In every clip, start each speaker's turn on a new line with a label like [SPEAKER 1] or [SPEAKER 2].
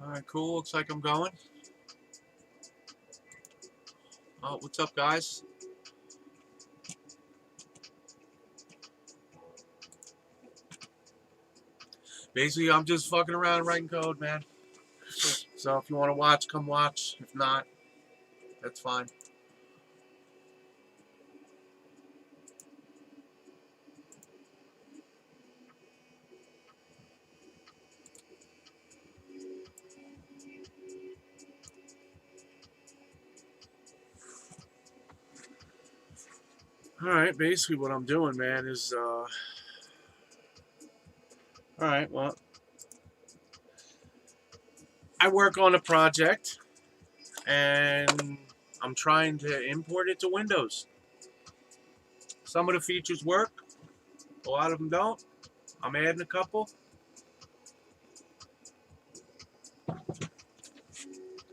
[SPEAKER 1] Alright, cool. Looks like I'm going. Oh, what's up, guys? Basically, I'm just fucking around writing code, man. So if you want to watch, come watch. If not, that's fine. Alright, basically what I'm doing, man, is, alright, well, I work on a project, and I'm trying to import it to Windows. Some of the features work, a lot of them don't. I'm adding a couple.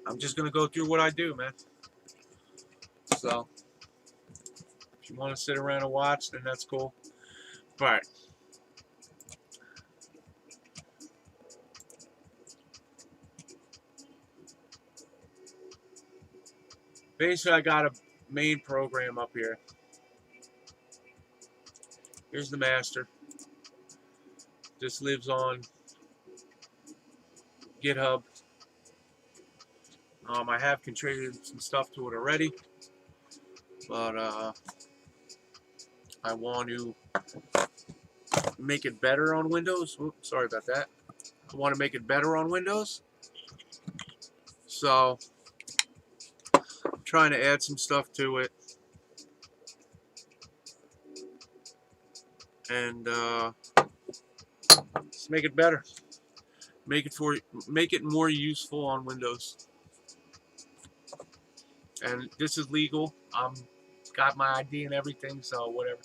[SPEAKER 1] I'm just gonna go through what I do, man. So, if you want to sit around and watch, then that's cool. But basically, I got a main program up here. Here's the master. This lives on GitHub. I have contributed some stuff to it already, but I want to make it better on Windows. Oops, sorry about that. I want to make it better on Windows. So I'm trying to add some stuff to it, and just make it better. Make it more useful on Windows. And this is legal. Got my ID and everything, so whatever.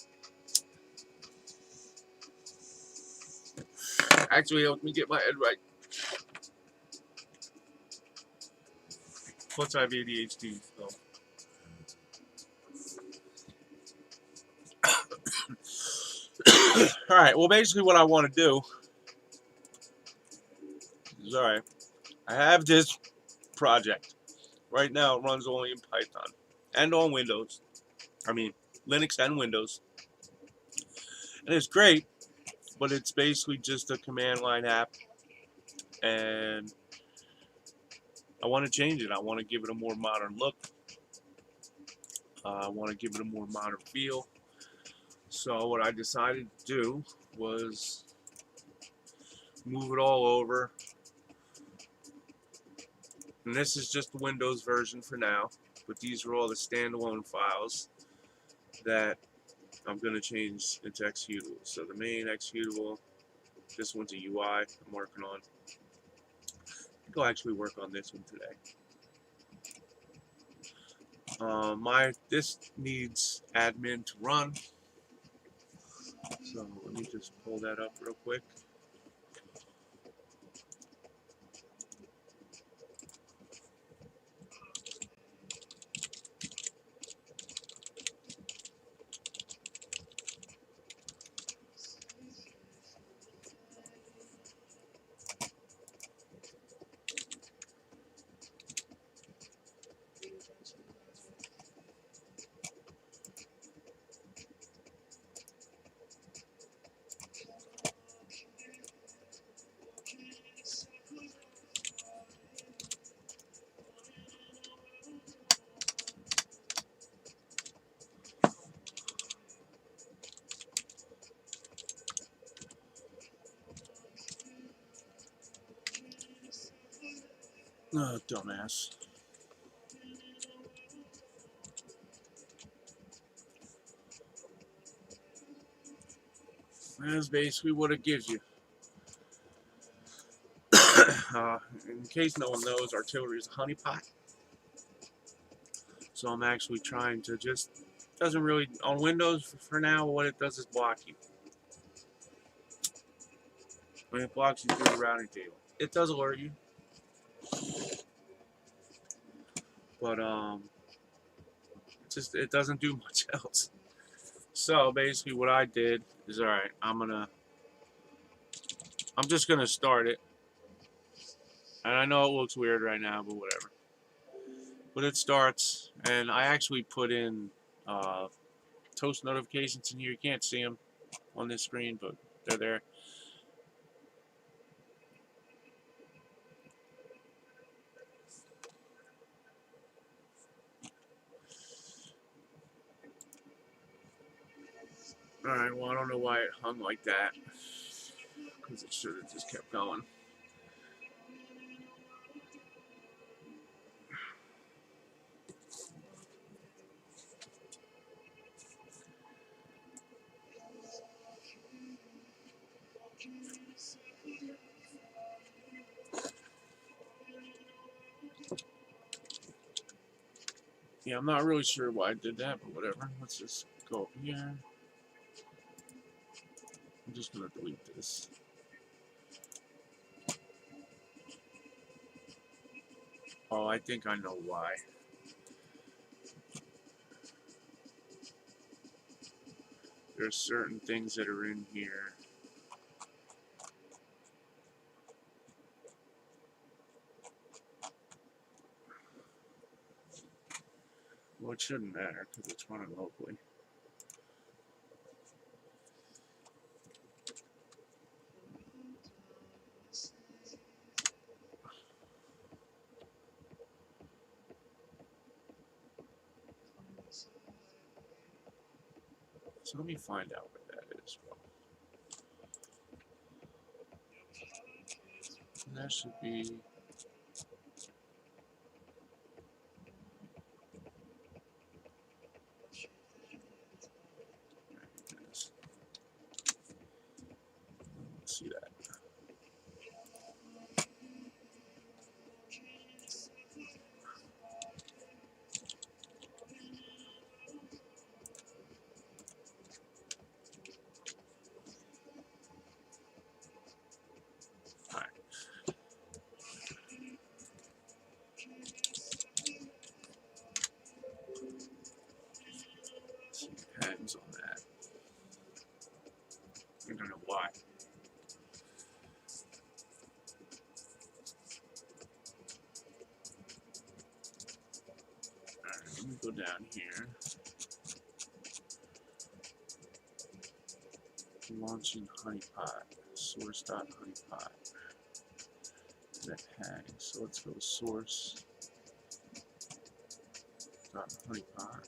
[SPEAKER 1] Actually, let me get my head right. Plus, I have ADHD, so. Alright, well, basically, what I want to do is, alright, I have this project. Right now, it runs only in Python and on Windows. I mean, Linux and Windows. And it's great, but it's basically just a command line app. And I want to change it. I want to give it a more modern look. I want to give it a more modern feel. So what I decided to do was move it all over. And this is just the Windows version for now. But these are all the standalone files that I'm going to change into executable. So the main executable, this one's a UI I'm working on. I think I'll actually work on this one today. This needs admin to run. So let me just pull that up real quick. Oh, dumbass. That's basically what it gives you. In case no one knows, artillery is a honeypot. So I'm actually trying to just, doesn't really, on Windows for now, what it does is block you. When it blocks you through the routing table. It does alert you. But it doesn't do much else. So basically what I did is, alright, I'm just gonna start it And I know it looks weird right now, but whatever. But it starts, and I actually put in toast notifications in here. You can't see them on this screen, but they're there. Alright, well, I don't know why it hung like that, because it should have just kept going. Yeah, I'm not really sure why I did that, but whatever. Let's just go up here. I'm just going to delete this. Oh, I think I know why. There's certain things that are in here. Well, it shouldn't matter because it's running locally. So let me find out what that is. And that should be... Let's see that. Alright. Some tags on that. I don't know why. Alright, let me go down here. Launching honeypot. Source.honeypot. That tag. So let's go source.honeypot.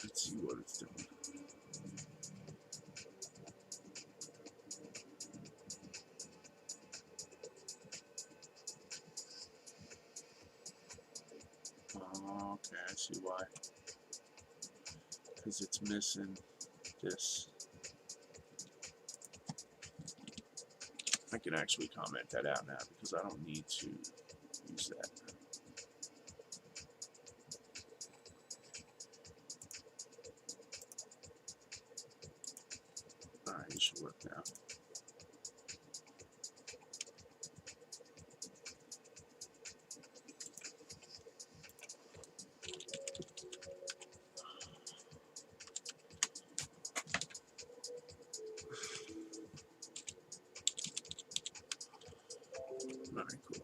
[SPEAKER 1] Let's see what it's doing. Oh, okay, I see why. Because it's missing this. I can actually comment that out now because I don't need to use that. Alright, it should work now. Alright, cool.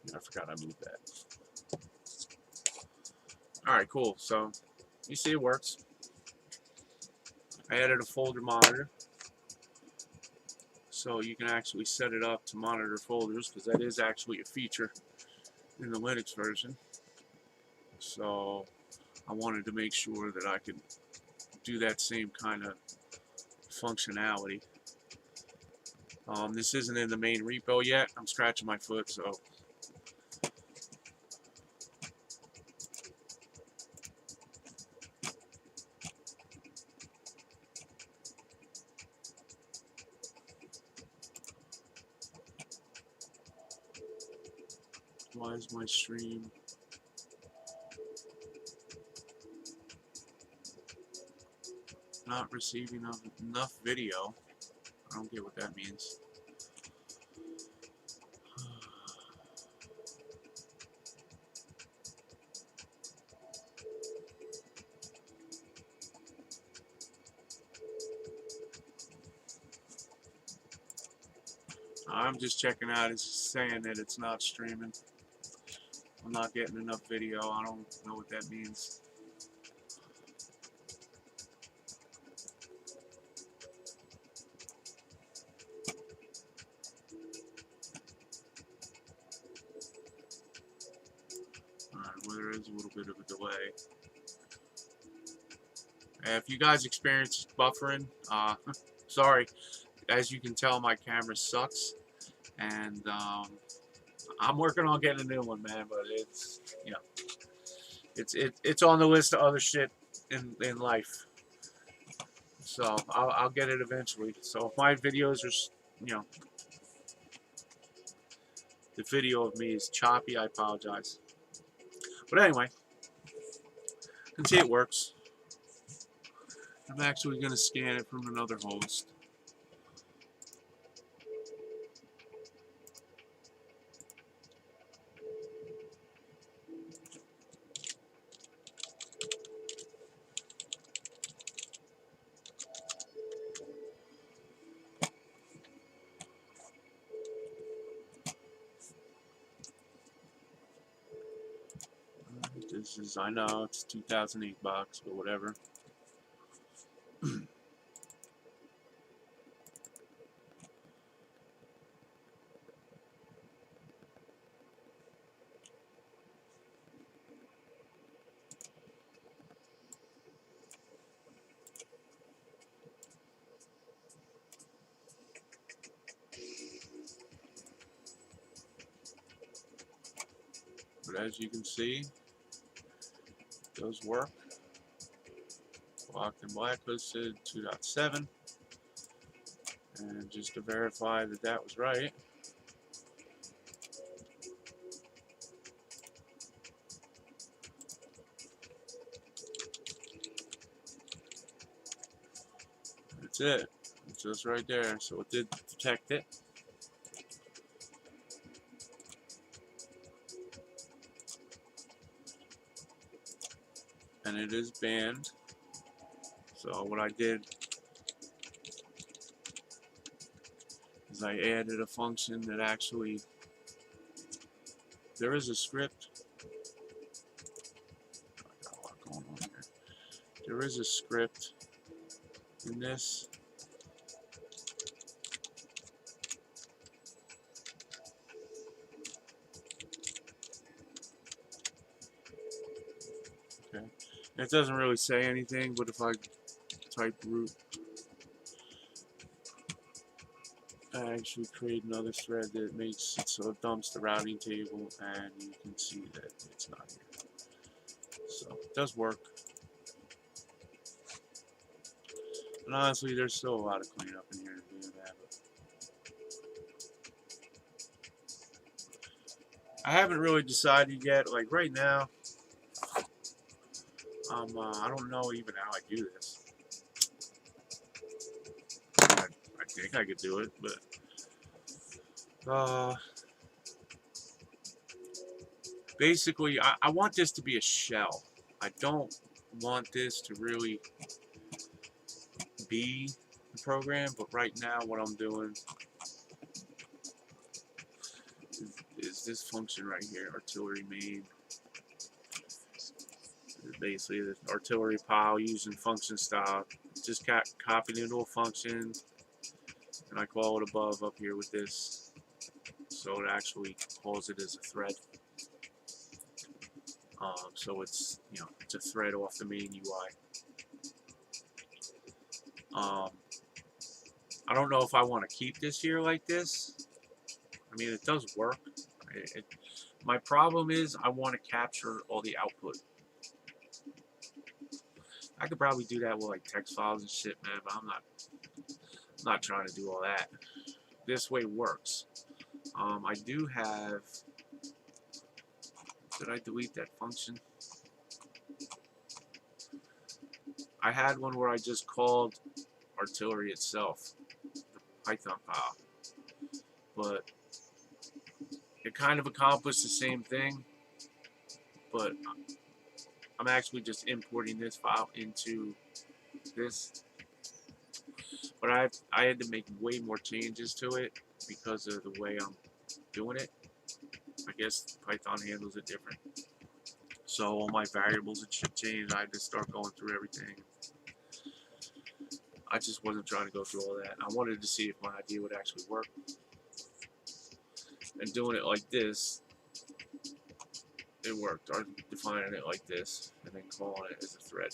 [SPEAKER 1] Yeah, I forgot I moved that. Alright, cool. So, you see it works. I added a folder monitor. So you can actually set it up to monitor folders because that is actually a feature in the Linux version. So I wanted to make sure that I could do that same kind of functionality. This isn't in the main repo yet. I'm scratching my foot, so why is my stream not receiving enough video? I don't get what that means. I'm just checking out. It's saying that it's not streaming. I'm not getting enough video. I don't know what that means. Alright, well, there is a little bit of a delay. If you guys experience buffering, sorry. As you can tell, my camera sucks, and I'm working on getting a new one, man. But it's, you know, it's on the list of other shit in life. So I'll get it eventually. So if my videos are, you know, the video of me is choppy, I apologize. But anyway, you can see it works. I'm actually going to scan it from another host. This is, I know it's 2008 box, but whatever. But as you can see, it does work. Locked and blacklisted 2.7. And just to verify that that was right, that's it. It's just right there. So it did detect it. And it is banned. So what I did is I added a function that actually, there is a script. I got a lot going on here. There is a script in this. Okay. It doesn't really say anything, but if I type root, I actually create another thread that makes it so it dumps the routing table, and you can see that it's not here. So it does work. And honestly, there's still a lot of cleanup in here to do that. But I haven't really decided yet. Like right now, I don't know even how I do this. I think I could do it, but basically, I want this to be a shell. I don't want this to really be the program, but right now what I'm doing is this function right here, artillery main. Basically, the artillery pile using function style. Just copied into a function, and I call it above up here with this, so it actually calls it as a thread. So it's, you know, it's a thread off the main UI. I don't know if I want to keep this here like this. I mean, it does work. My problem is I want to capture all the output. I could probably do that with like text files and shit, man, but I'm not trying to do all that. This way works. I do have. Did I delete that function? I had one where I just called artillery itself, the Python file, but it kind of accomplished the same thing, but I'm actually just importing this file into this. But I had to make way more changes to it, because of the way I'm doing it. I guess Python handles it different. So all my variables and shit changed. I had to start going through everything. I just wasn't trying to go through all that. I wanted to see if my idea would actually work. And doing it like this, it worked. Or defining it like this and then calling it as a thread.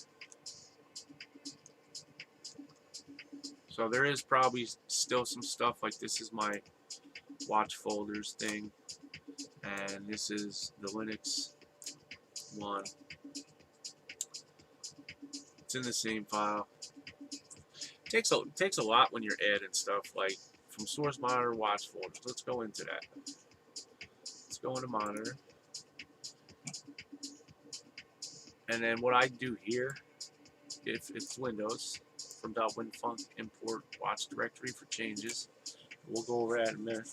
[SPEAKER 1] So there is probably still some stuff like this is my watch folders thing, and this is the Linux one. It's in the same file. It takes a lot when you're adding stuff like from source monitor watch folders. Let's go into that. Let's go into monitor, and then what I do here, if it's Windows, from .winfunc import watch directory for changes. We'll go over that in a minute.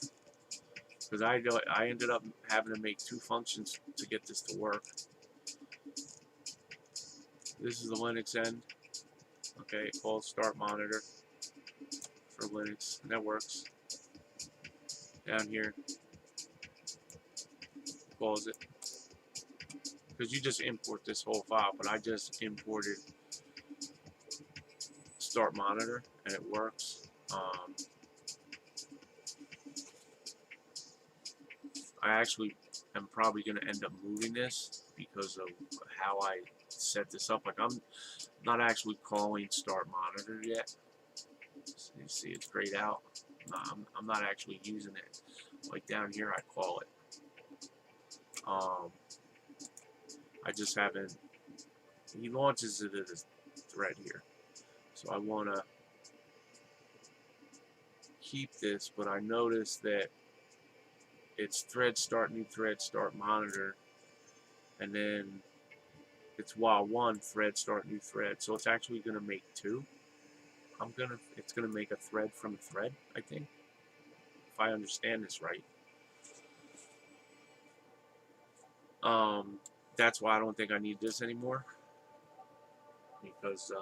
[SPEAKER 1] Because I ended up having to make 2 functions to get this to work. This is the Linux end. Okay, called start monitor for Linux, and that works. Down here, calls it. Because you just import this whole file, but I just imported start monitor, and it works. I actually am probably going to end up moving this because of how I set this up. Like I'm not actually calling start monitor yet. So you see it's grayed out. I'm not actually using it. Like down here I call it. I just haven't. He launches it as a thread here. So I want to keep this, but I noticed that it's thread start new thread start monitor, and then it's while one thread start new thread. So it's actually going to make 2. It's going to make a thread from a thread, I think, if I understand this right. That's why I don't think I need this anymore, because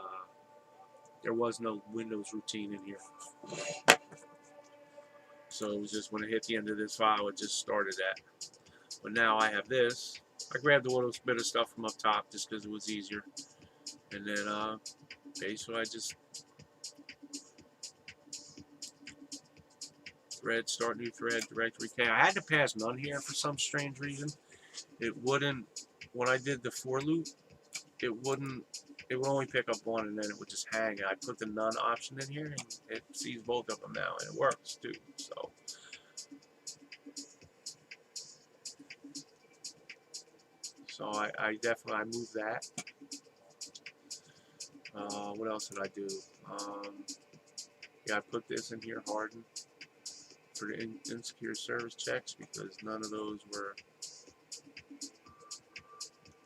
[SPEAKER 1] there was no Windows routine in here. So it was just when I hit the end of this file, it just started that. But now I have this. I grabbed a little bit of stuff from up top just because it was easier. And then basically I just thread, start new thread, directory K. I had to pass none here for some strange reason. It wouldn't, when I did the for loop, it would only pick up one and then it would just hang. I put the none option in here and it sees both of them now and it works too. So I definitely moved that. What else did I do? Yeah, I put this in here, harden, for the insecure service checks because none of those were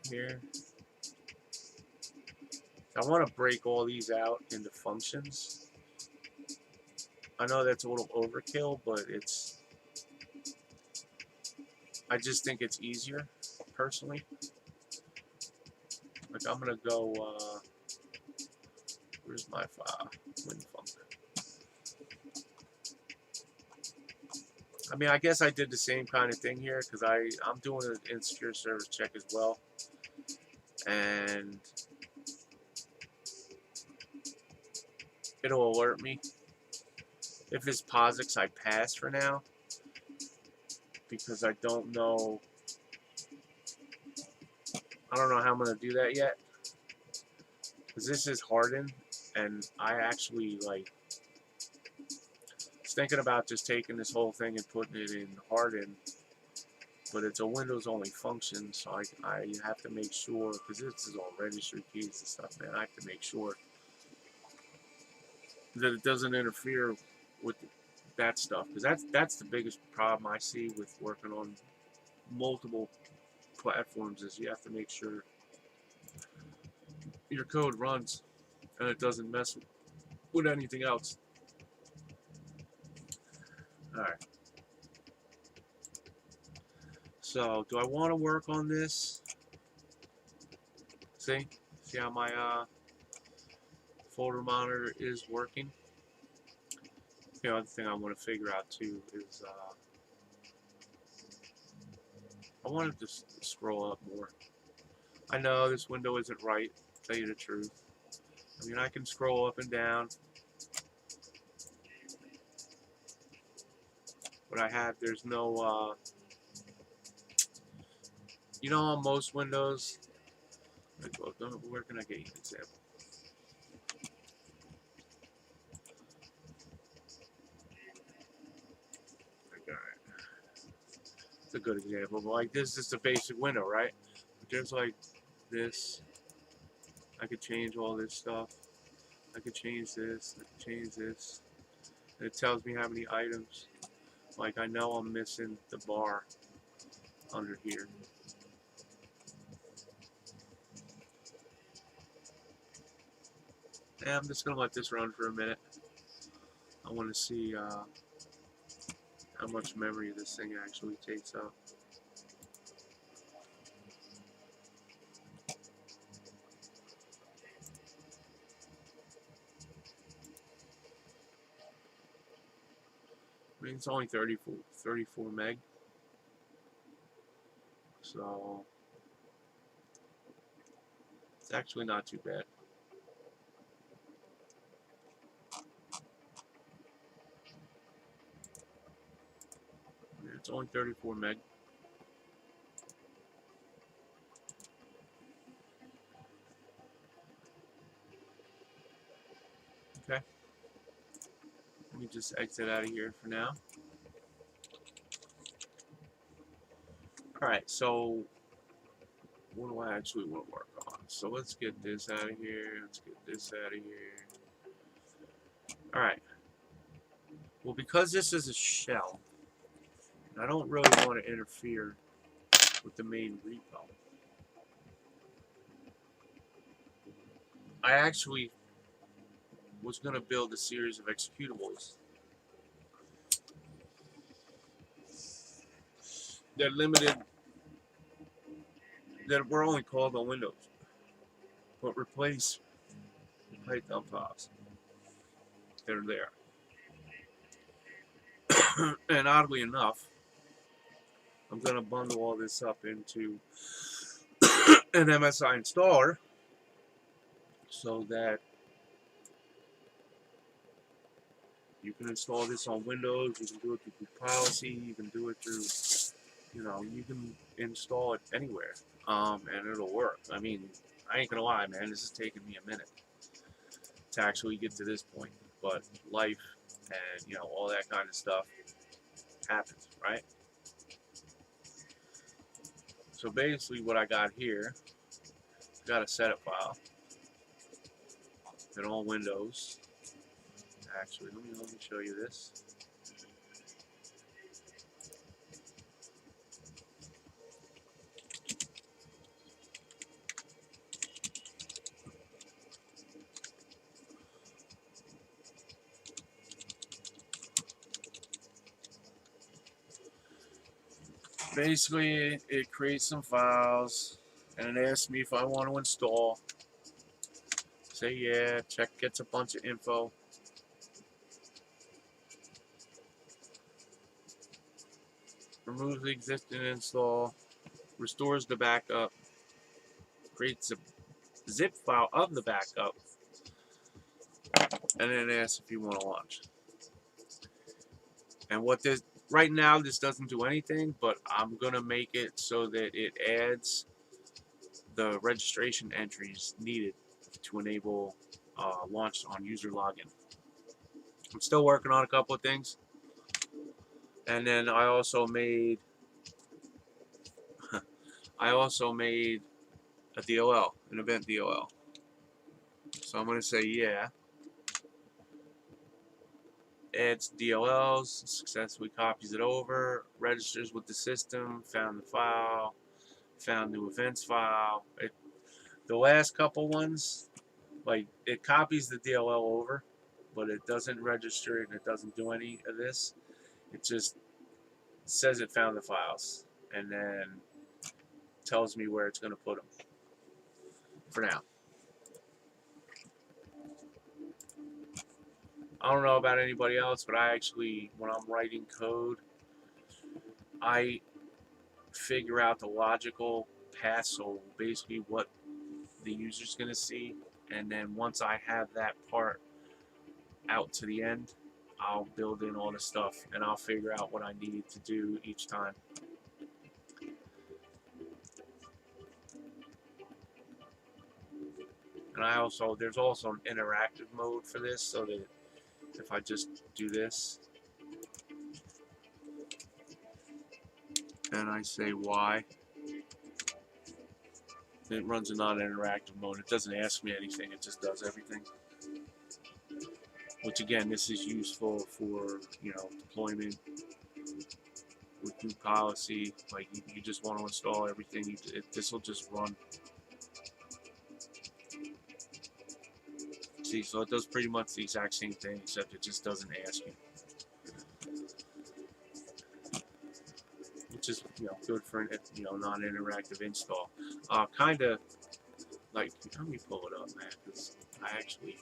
[SPEAKER 1] here. I want to break all these out into functions. I know that's a little overkill, but I just think it's easier, personally. Like I'm gonna go, where's my file? WinFunk. I mean, I guess I did the same kind of thing here because I'm doing an insecure service check as well. And it'll alert me. If it's POSIX, I pass for now because I don't know how I'm going to do that yet. Because this is hardened, and I actually was thinking about just taking this whole thing and putting it in hardened, but it's a Windows only function, so I have to make sure, because this is all registry keys and stuff, man, I have to make sure that it doesn't interfere with that stuff, because that's the biggest problem I see with working on multiple platforms is you have to make sure your code runs and it doesn't mess with anything else. Alright. So, do I want to work on this? See how my folder monitor is working? The other thing I want to figure out too is I wanted to scroll up more. I know this window isn't right, to tell you the truth. I mean, I can scroll up and down, but there's no, you know, on most windows, where can I get you an example? It's a good example, but like this is a basic window, right? But there's like this, I could change all this stuff. I could change this, I could change this. And it tells me how many items. Like I know I'm missing the bar under here. And I'm just gonna let this run for a minute. I want to see how much memory this thing actually takes up. I mean, it's only 34 meg. So it's actually not too bad. It's only 34 meg. Okay. Let me just exit out of here for now. Alright, so what do I actually want to work on? So let's get this out of here. Let's get this out of here. Alright. Well, because this is a shell, I don't really want to interfere with the main repo. I actually was going to build a series of executables that limited, that were only called on Windows, but replace the Python files that are there. And oddly enough, I'm going to bundle all this up into an MSI installer so that you can install this on Windows, you can do it through policy, you can do it through, you know, you can install it anywhere, and it'll work. I mean, I ain't gonna lie, man, this is taking me a minute to actually get to this point, but life and, you know, all that kind of stuff happens, right? So basically what I got here, I got a setup file in all Windows. Actually, let me show you this. Basically, it creates some files, and it asks me if I want to install. Say yeah, check, gets a bunch of info. Removes the existing install, restores the backup, creates a zip file of the backup, and then asks if you want to launch. And what this, right now this doesn't do anything, but I'm going to make it so that it adds the registration entries needed to enable launch on user login. I'm still working on a couple of things. And then I also made a DLL, an event DLL. So I'm going to say yeah. Adds DLLs, successfully copies it over, registers with the system, found the file, found new events file. The last couple ones, like, it copies the DLL over, but it doesn't register it and it doesn't do any of this. It just says it found the files and then tells me where it's going to put them for now. I don't know about anybody else, but I actually, when I'm writing code, I figure out the logical path, so basically what the user's going to see, and then once I have that part out to the end, I'll build in all the stuff, and I'll figure out what I need to do each time. And there's also an interactive mode for this, so that if I just do this, and I say Y, it runs a non-interactive mode. It doesn't ask me anything, it just does everything. Which again, this is useful for, deployment with new policy. Like you just want to install everything, this will just run. See, so it does pretty much the exact same thing, except it just doesn't ask you. Which is, good for an, non-interactive install. Kind of like, let me pull it up, man, because I actually.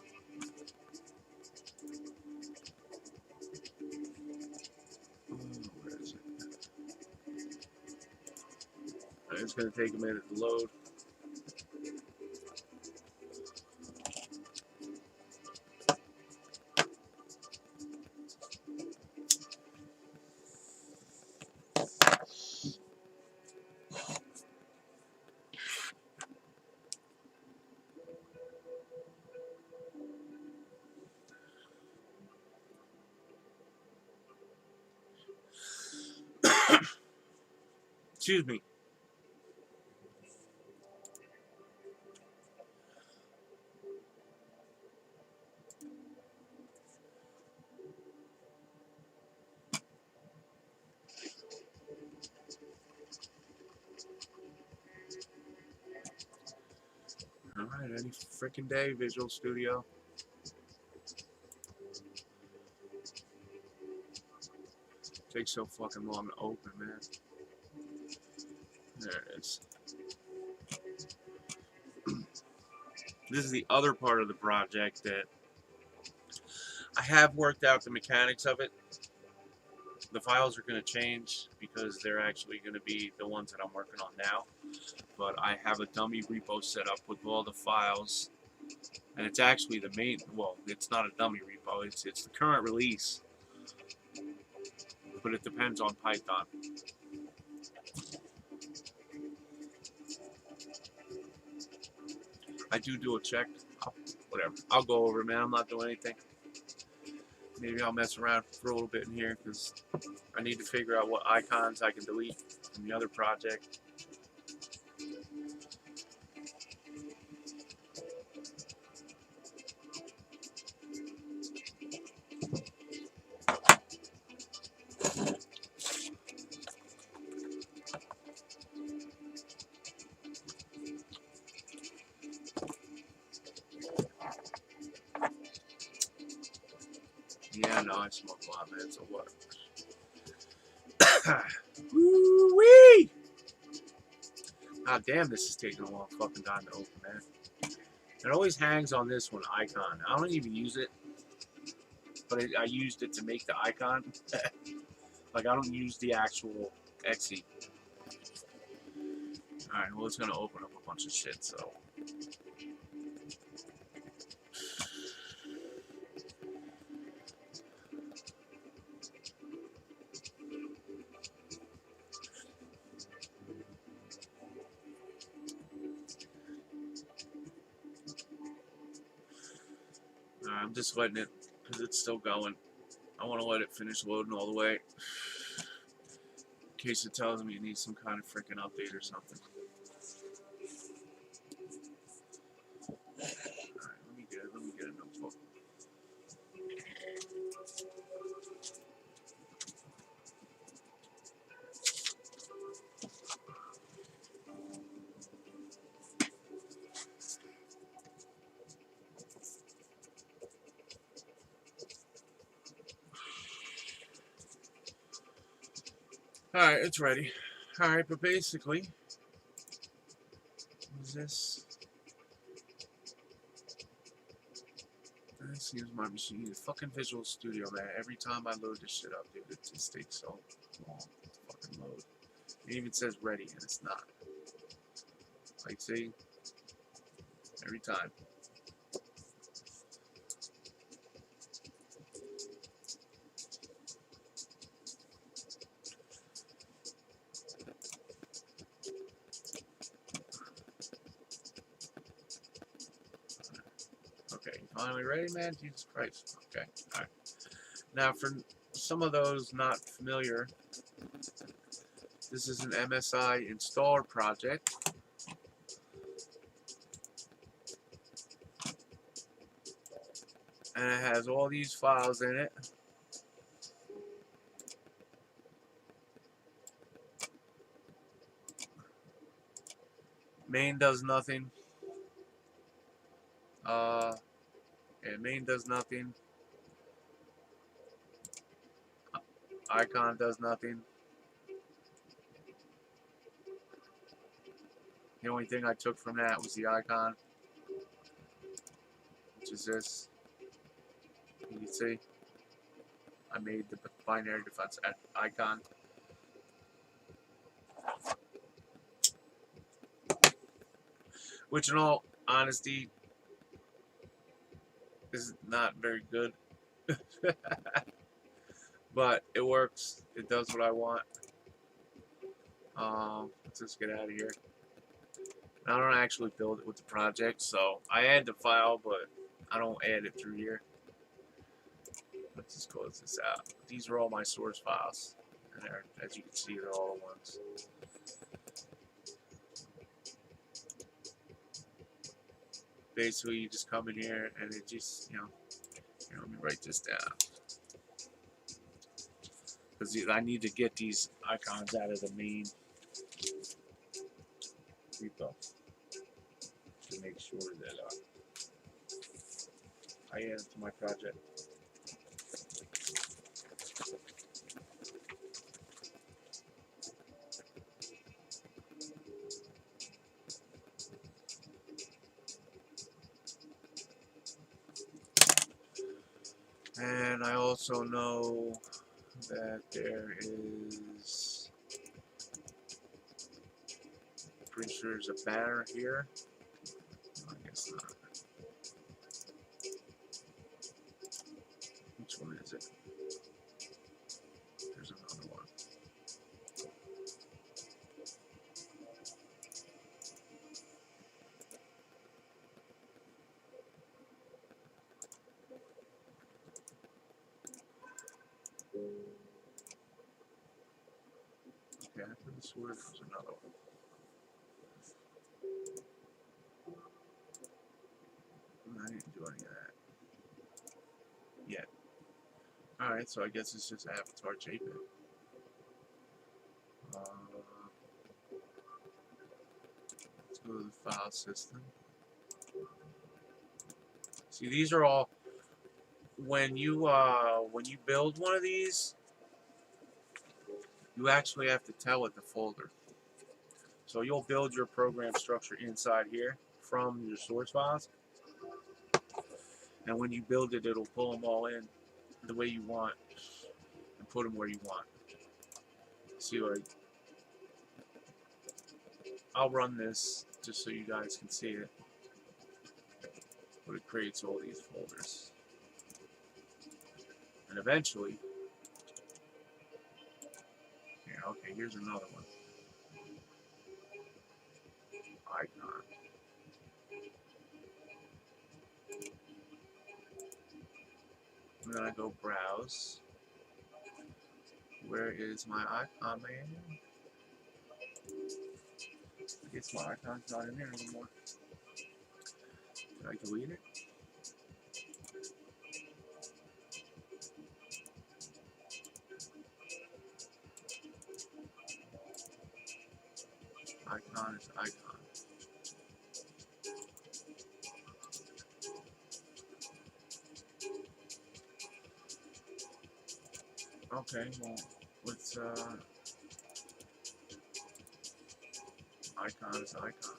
[SPEAKER 1] Where is it? It's going to take a minute to load. Excuse me. Alright, any freaking day, Visual Studio. Takes so fucking long to open, man. There it is. This is the other part of the project that I have worked out the mechanics of it. The files are going to change because they're actually going to be the ones that I'm working on now. But I have a dummy repo set up with all the files. And it's actually the main, well, it's not a dummy repo, it's the current release. But it depends on Python. I do a check. Whatever. I'll go over it, man. I'm not doing anything. Maybe I'll mess around for a little bit in here because I need to figure out what icons I can delete from the other project. Yeah, no, I smoke a lot, man, so what? Woo-wee! God damn, this is taking a long fucking time to open, man. It always hangs on this one icon. I don't even use it, but I used it to make the icon. Like, I don't use the actual Etsy. Alright, well, it's gonna open up a bunch of shit, so. I'm just letting it, because it's still going. I want to let it finish loading all the way. In case it tells me it needs some kind of freaking update or something. Alright, let me get a notebook. Alright, it's ready. Alright, but basically, what is this? seems my machine is fucking Visual Studio, man. Every time I load this shit up, dude, it just takes so long to fucking load. It even says ready, and it's not. Like, see? Every time. Okay, finally ready, man? Jesus Christ. Okay, alright. Now, for some of those not familiar, this is an MSI installer project. And it has all these files in it. Main does nothing. Yeah, main does nothing. Icon does nothing. The only thing I took from that was the icon, which is this. You can see I made the binary defense icon. Which in all honesty is not very good. But it works. It does what I want. Let's just get out of here. I don't actually build it with the project, so I add the file, but I don't add it through here. Let's just close this out. These are all my source files, and they're, as you can see, they're all the ones. Basically, you just come in here, and it just, here, let me write this down. Because I need to get these icons out of the main repo to make sure that I add it to my project. And I also know that there is, pretty sure there's a banner here. I guess not. Which one is it? There's another one. Okay, I could have sworn there's another one. I didn't do any of that yet. Alright, so I guess it's just Avatar JPEG. Let's go to the file system. See, these are all, when you build one of these, you actually have to tell it the folder. So you'll build your program structure inside here from your source files. And when you build it, it'll pull them all in the way you want and put them where you want. See, like, I'll run this just so you guys can see it. But it creates all these folders. And eventually, here, okay, here's another one. Icon. And then I go browse. Where is my icon, man? I guess my icon's not in there anymore. Did I delete it? Icon is icon. Okay, well, let's, icon is icon.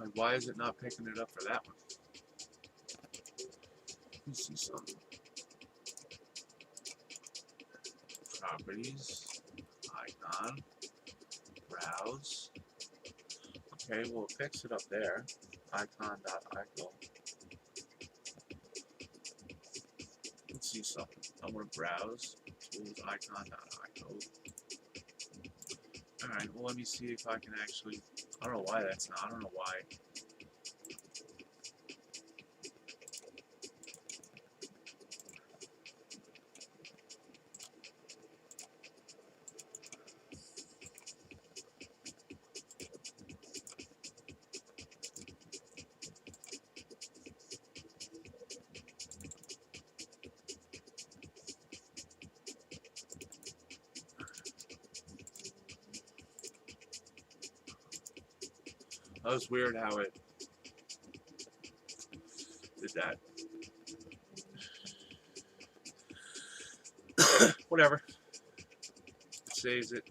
[SPEAKER 1] Like, why is it not picking it up for that one? Let's see something. Properties, icon, browse. Okay, well it picks it up there. Icon.ico. Let's see something. I want to browse. Tools, icon.ico. Alright, well let me see if I can actually, I don't know why that's not, I don't know why. That was weird how it did that. Whatever. Saves it.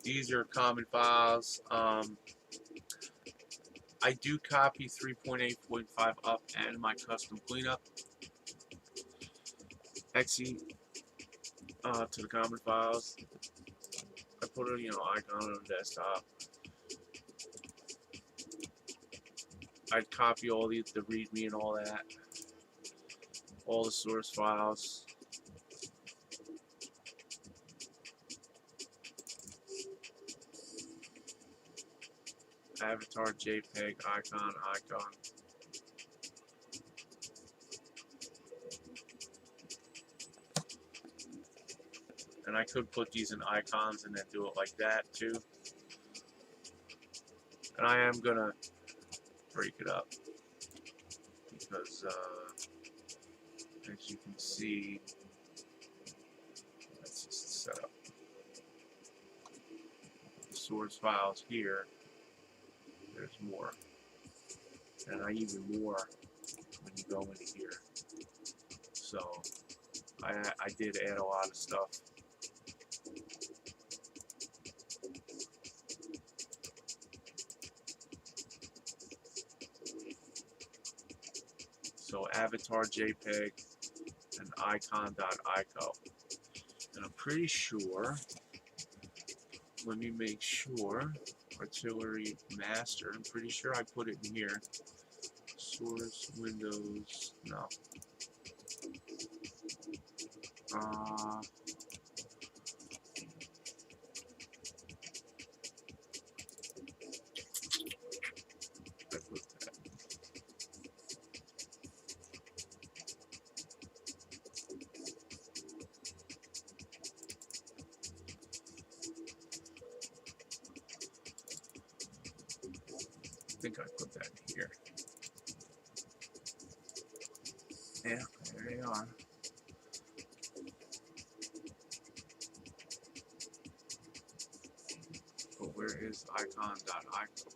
[SPEAKER 1] These are common files. I do copy 3.8.5 up and my custom cleanup. Exe to the common files. I put a icon on the desktop. I'd copy all the README and all that. All the source files. Avatar, JPEG, icon. And I could put these in icons and then do it like that too. And I am gonna break it up because as you can see, that's just the setup. The source files here, there's more. And I even more when you go into here. So I did add a lot of stuff. So avatar JPEG and icon.ico. And I'm pretty sure, let me make sure, artillery master, I'm pretty sure I put it in here. Source, Windows, no. I put that. I think I put that here. Yeah, there they are. But where is icon.ico?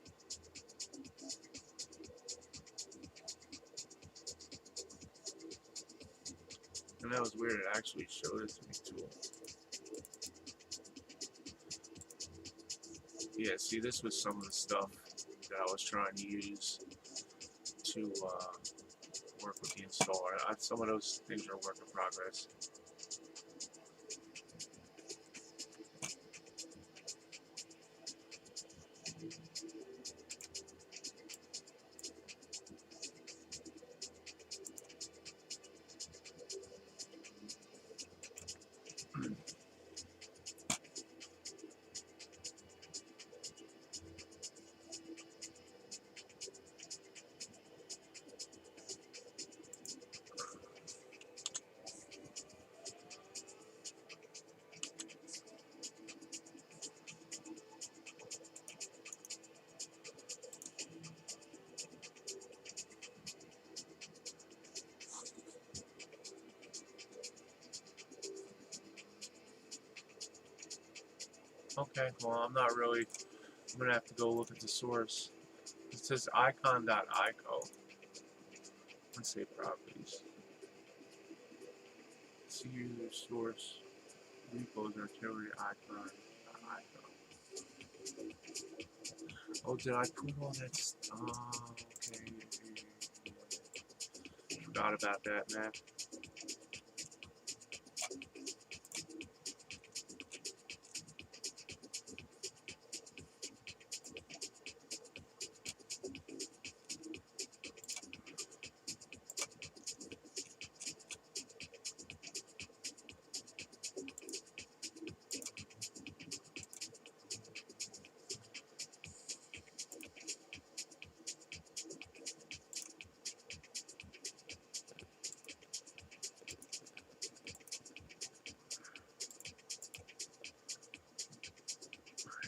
[SPEAKER 1] And that was weird, it actually showed it to me too. Yeah, see, this was some of the stuff that I was trying to use to work with the installer. Some of those things are a work in progress. Okay, well, I'm not really, I'm going to have to go look at the source. It says icon.ico. Let's say properties. See user source, repos, artillery, icon.ico. Oh, did I put all that? Okay. Forgot about that, man.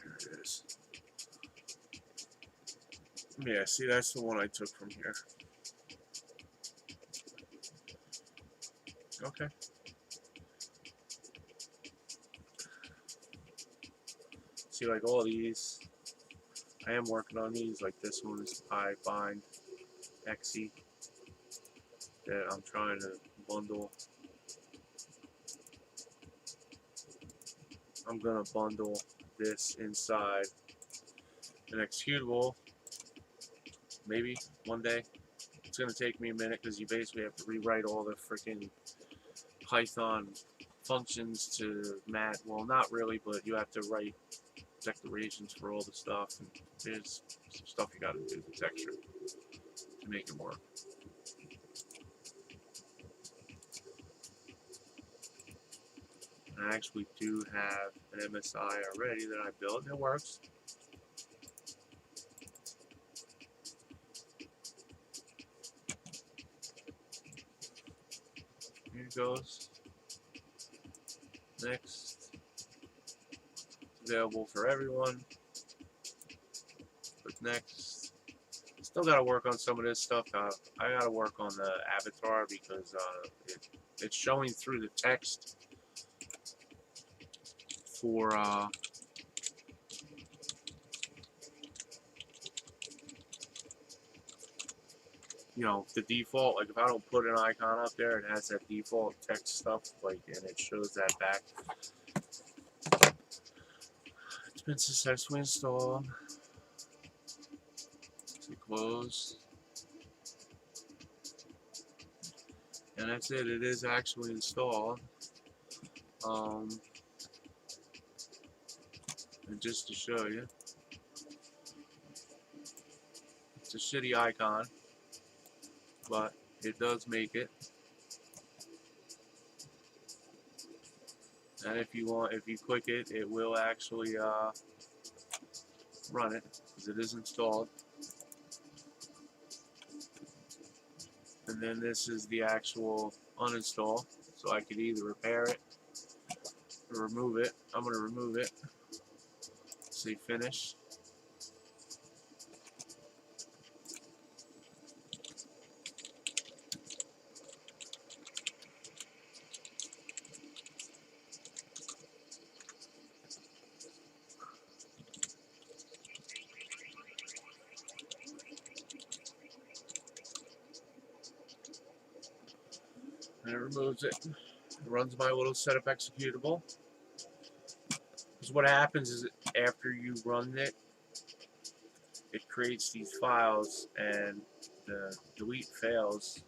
[SPEAKER 1] Here it is. Yeah, see, that's the one I took from here. Okay. See, like all these, I am working on these. Like this one is iBind XE that I'm trying to bundle. I'm gonna bundle this inside an executable. Maybe one day. It's gonna take me a minute because you basically have to rewrite all the freaking Python functions to mat. Well, not really, but you have to write declarations for all the stuff, and there's some stuff you got to do the texture to make it work. I actually do have an MSI already that I built, and it works. Here it goes. Next. It's available for everyone. Click next. Still got to work on some of this stuff. I got to work on the avatar because it's showing through the text for you know, the default. Like if I don't put an icon up there, it has that default text stuff, like, and it shows that back. It's been successfully installed. So close. And that's it. It is actually installed. And just to show you, it's a shitty icon, but it does make it. And if you click it, it will actually run it because it is installed. And then this is the actual uninstall, so I could either repair it or remove it. I'm going to remove it. Say finish. And it removes it. It runs my little setup executable. Because what happens is after you run it, it creates these files, and the delete fails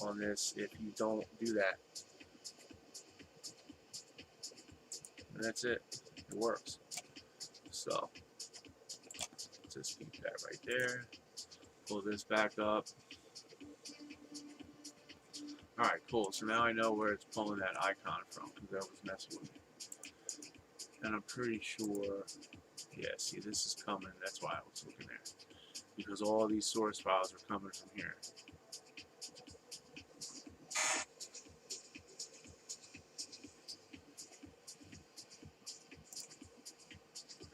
[SPEAKER 1] on this if you don't do that. And that's it. It works. So just keep that right there. Pull this back up. Alright, cool. So now I know where it's pulling that icon from because that was messing with me. And I'm pretty sure, yeah, see, this is coming. That's why I was looking there. Because all these source files are coming from here.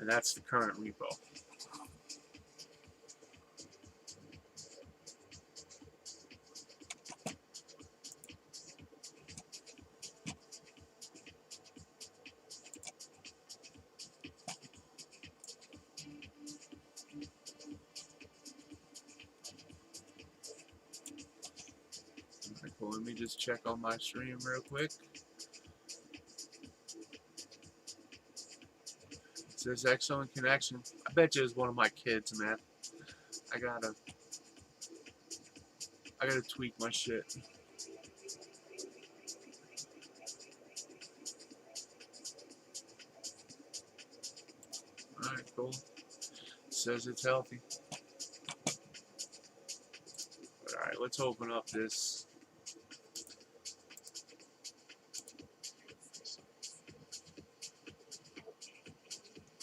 [SPEAKER 1] And that's the current repo. Alright, cool. Let me just check on my stream real quick. It's Says excellent connection. I bet you it's one of my kids, man. I gotta tweak my shit. Alright, cool. Says it's healthy. Alright, let's open up this.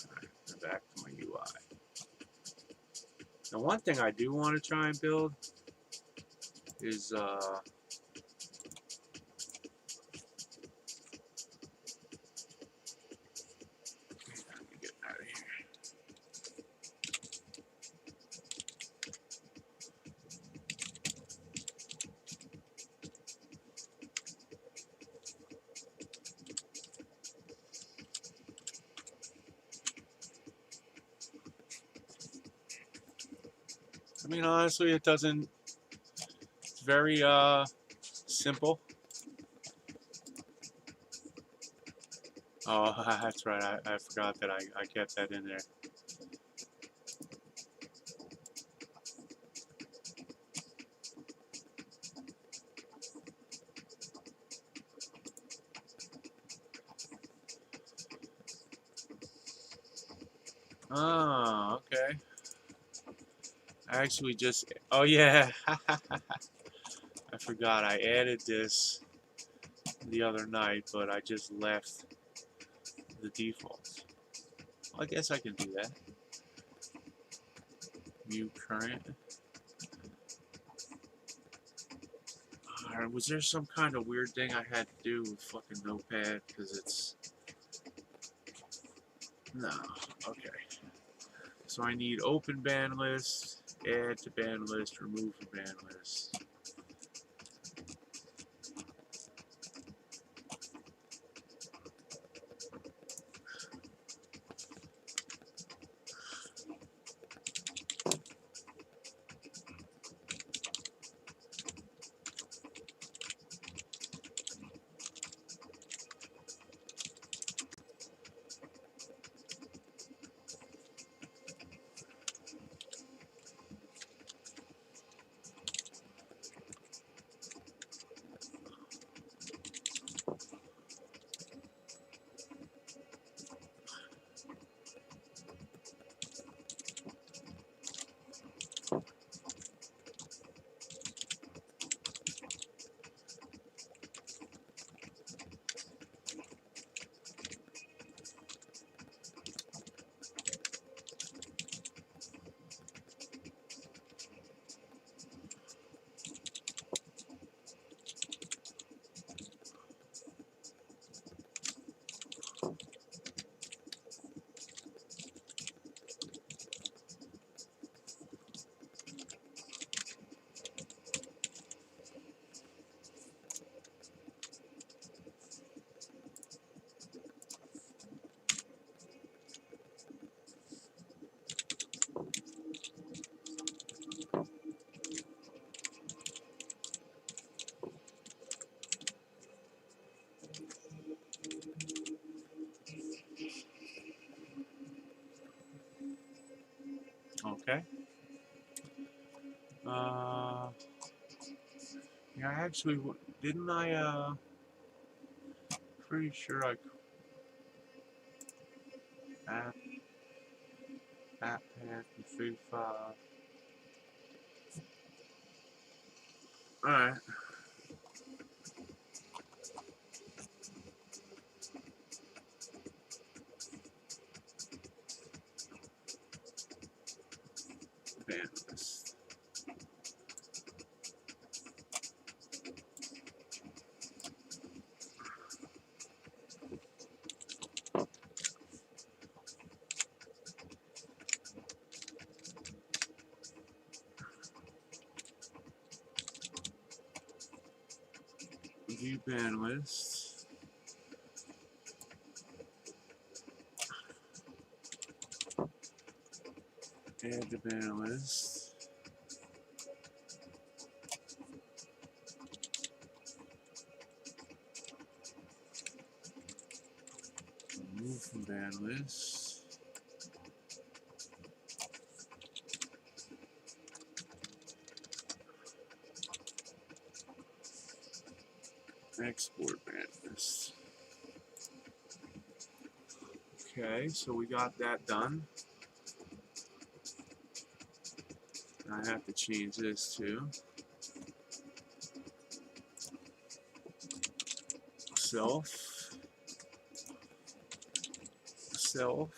[SPEAKER 1] Alright, back to my UI. Now, one thing I do want to try and build is let me get out of here. I mean, honestly, it doesn't. It's very simple. Oh, that's right. I forgot that I kept that in there. Oh, okay. I actually just. Oh yeah. I forgot I added this the other night, but I just left the defaults. Well, I guess I can do that. View current. Was there some kind of weird thing I had to do with fucking Notepad? Because it's... No. Okay. So I need open band list, add to band list, remove from band list. Okay. Yeah, actually, didn't I, pretty sure I... App path, config file. Alright. Band list. View band list. Add the band list. Remove from band list. Export band list. Okay, so we got that done. I have to change this too. Self. Self.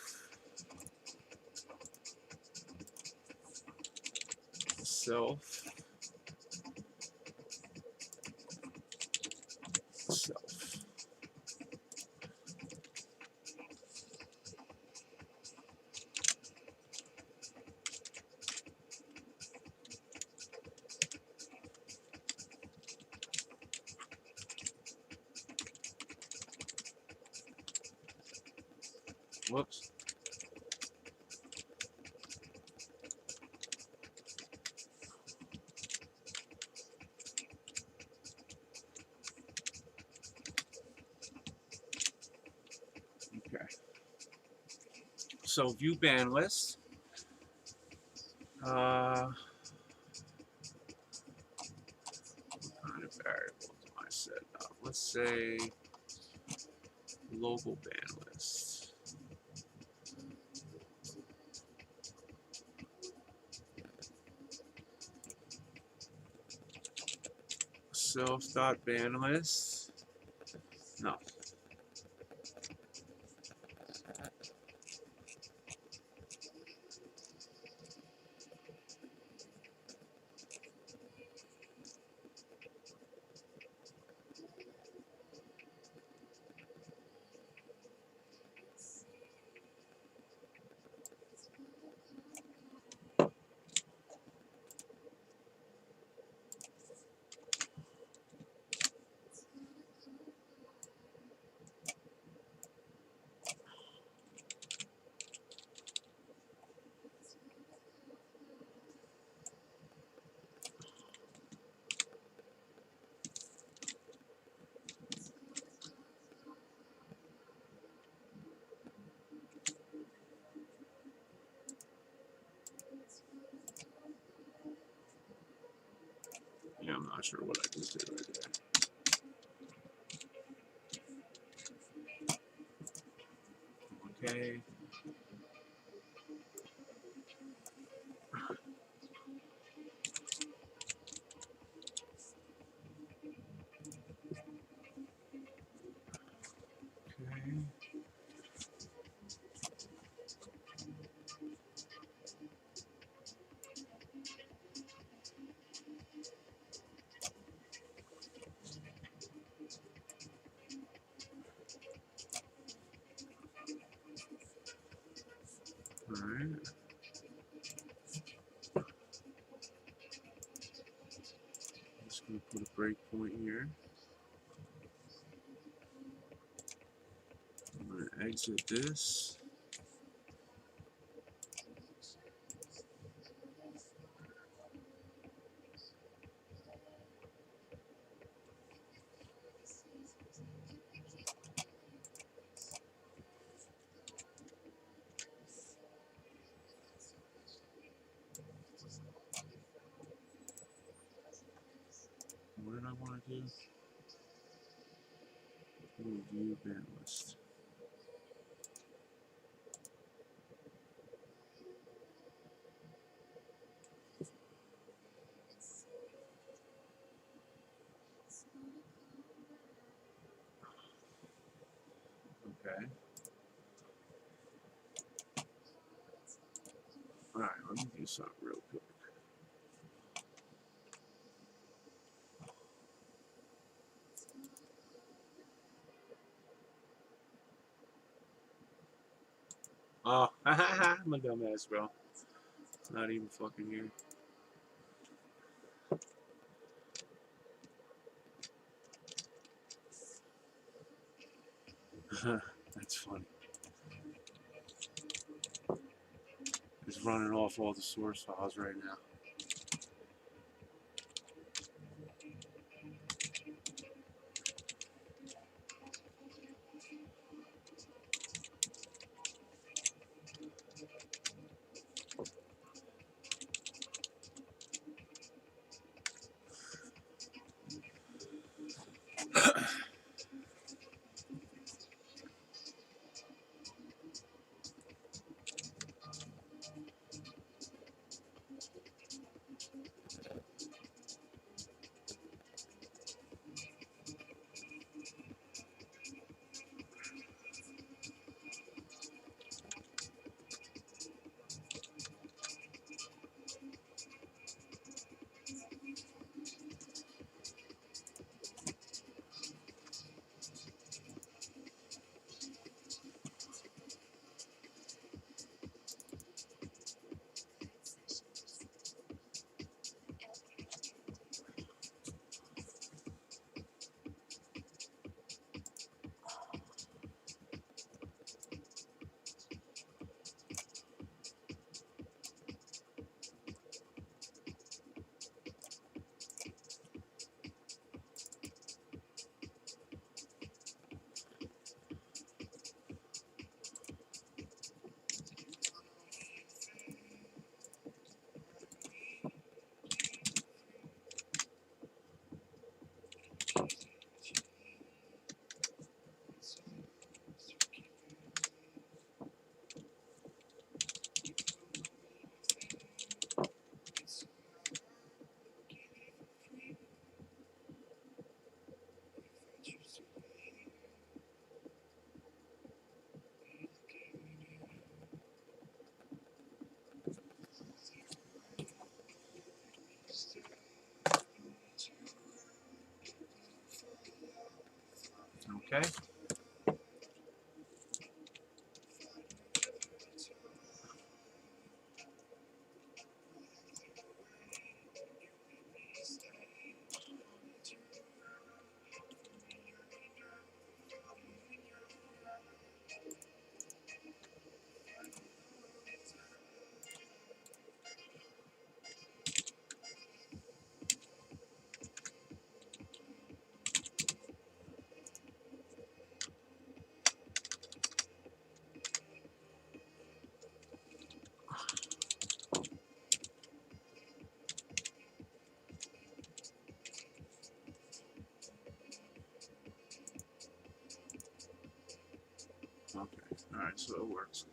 [SPEAKER 1] Self. Self. Whoops. Okay. So view band list. What kind of variables am I setting up? Let's say local band list. Self.band list. No. Yeah, I'm not sure what I just did right there. Okay. Okay. All right. Just gonna put a breakpoint here. I'm gonna exit this. What did I want to do? View band list. Okay. All right. Let me do something real quick. Oh, I'm a dumbass, bro. It's not even fucking here. That's funny. It's running off all the source files right now. Okay. Okay. All right. So it works.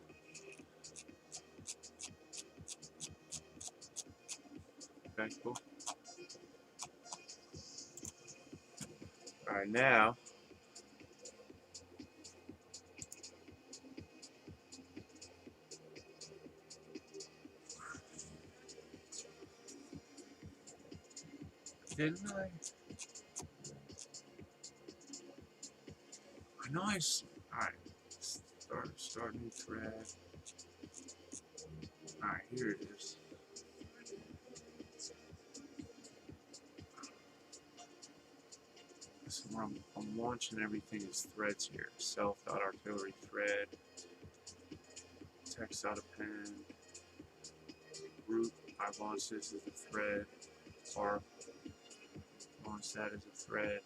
[SPEAKER 1] Okay. Cool. All right. Now. Didn't I? Nice. All right. Start new thread. All right. Here it is. So where I'm launching everything as threads here. Self.artillery thread. Text.append. Root. I launch this as a thread. Or launch that as a thread.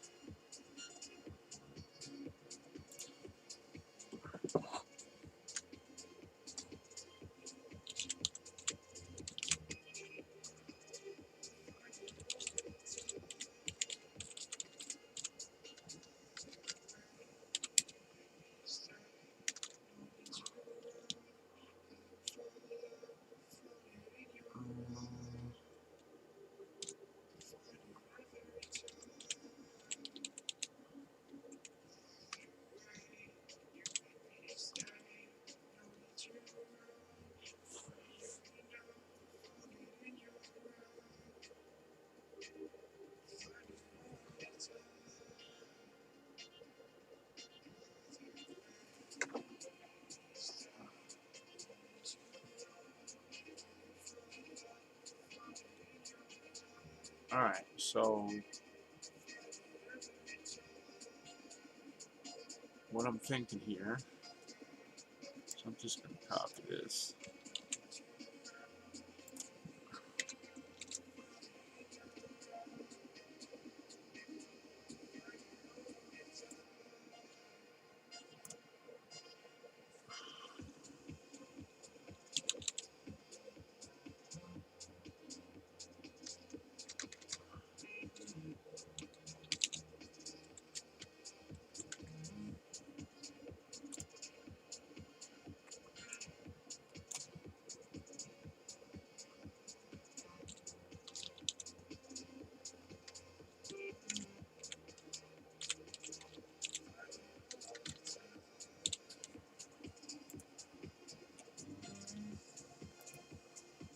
[SPEAKER 1] Alright, so what I'm thinking here, so I'm just going to copy this.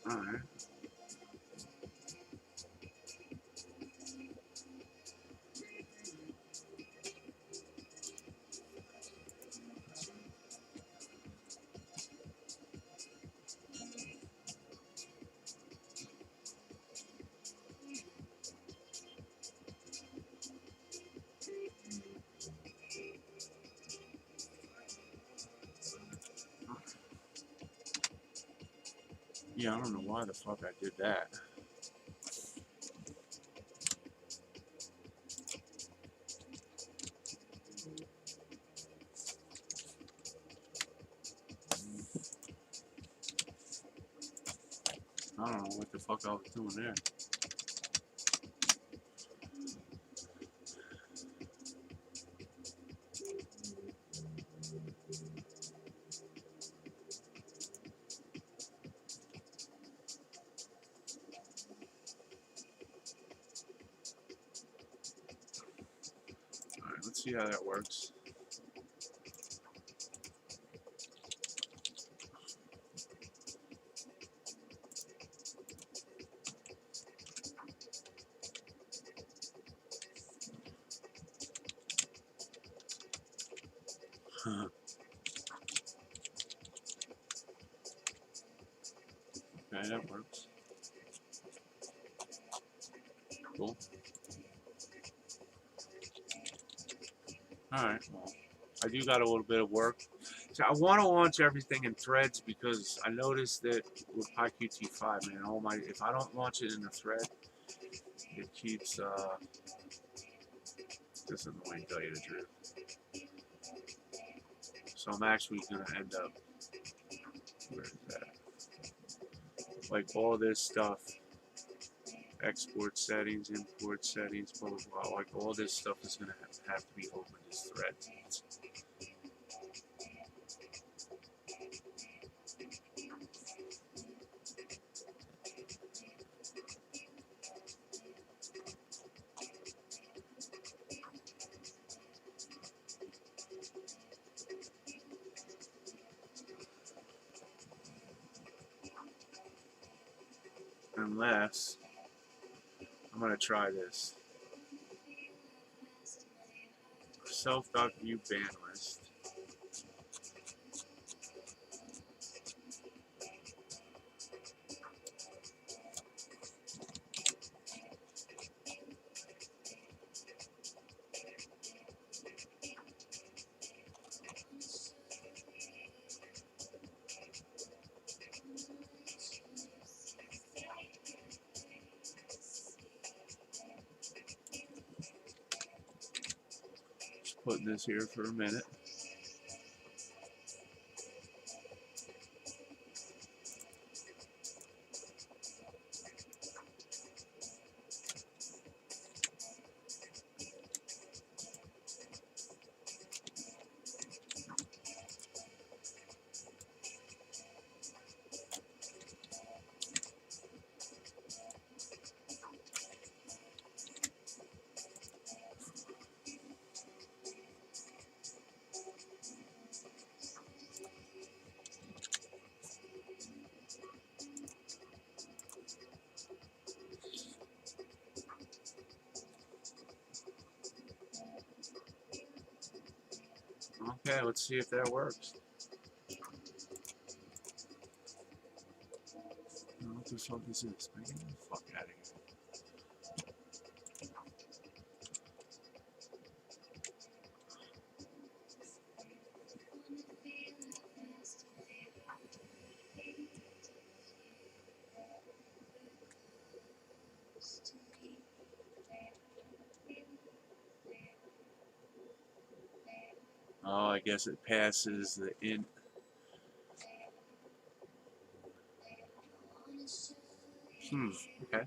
[SPEAKER 1] Alright. Yeah, I don't know why the fuck I did that. I don't know what the fuck I was doing there. Alright, let's see how that works. Okay, that works. Cool. Alright, well, I do got a little bit of work. So I want to launch everything in threads because I noticed that with PyQt5, man, if I don't launch it in a thread, it keeps just annoying, to tell you the truth. So I'm actually gonna end up, where is that? Like all this stuff, export settings, import settings, blah blah blah. Like all this stuff is gonna have to be opened as threads. Unless I'm gonna try this. Self.view ban list. Just putting this here for a minute. Okay, let's see if that works. What the fuck is this? Man, get the fuck out of here. Oh, I guess it passes the in. Okay.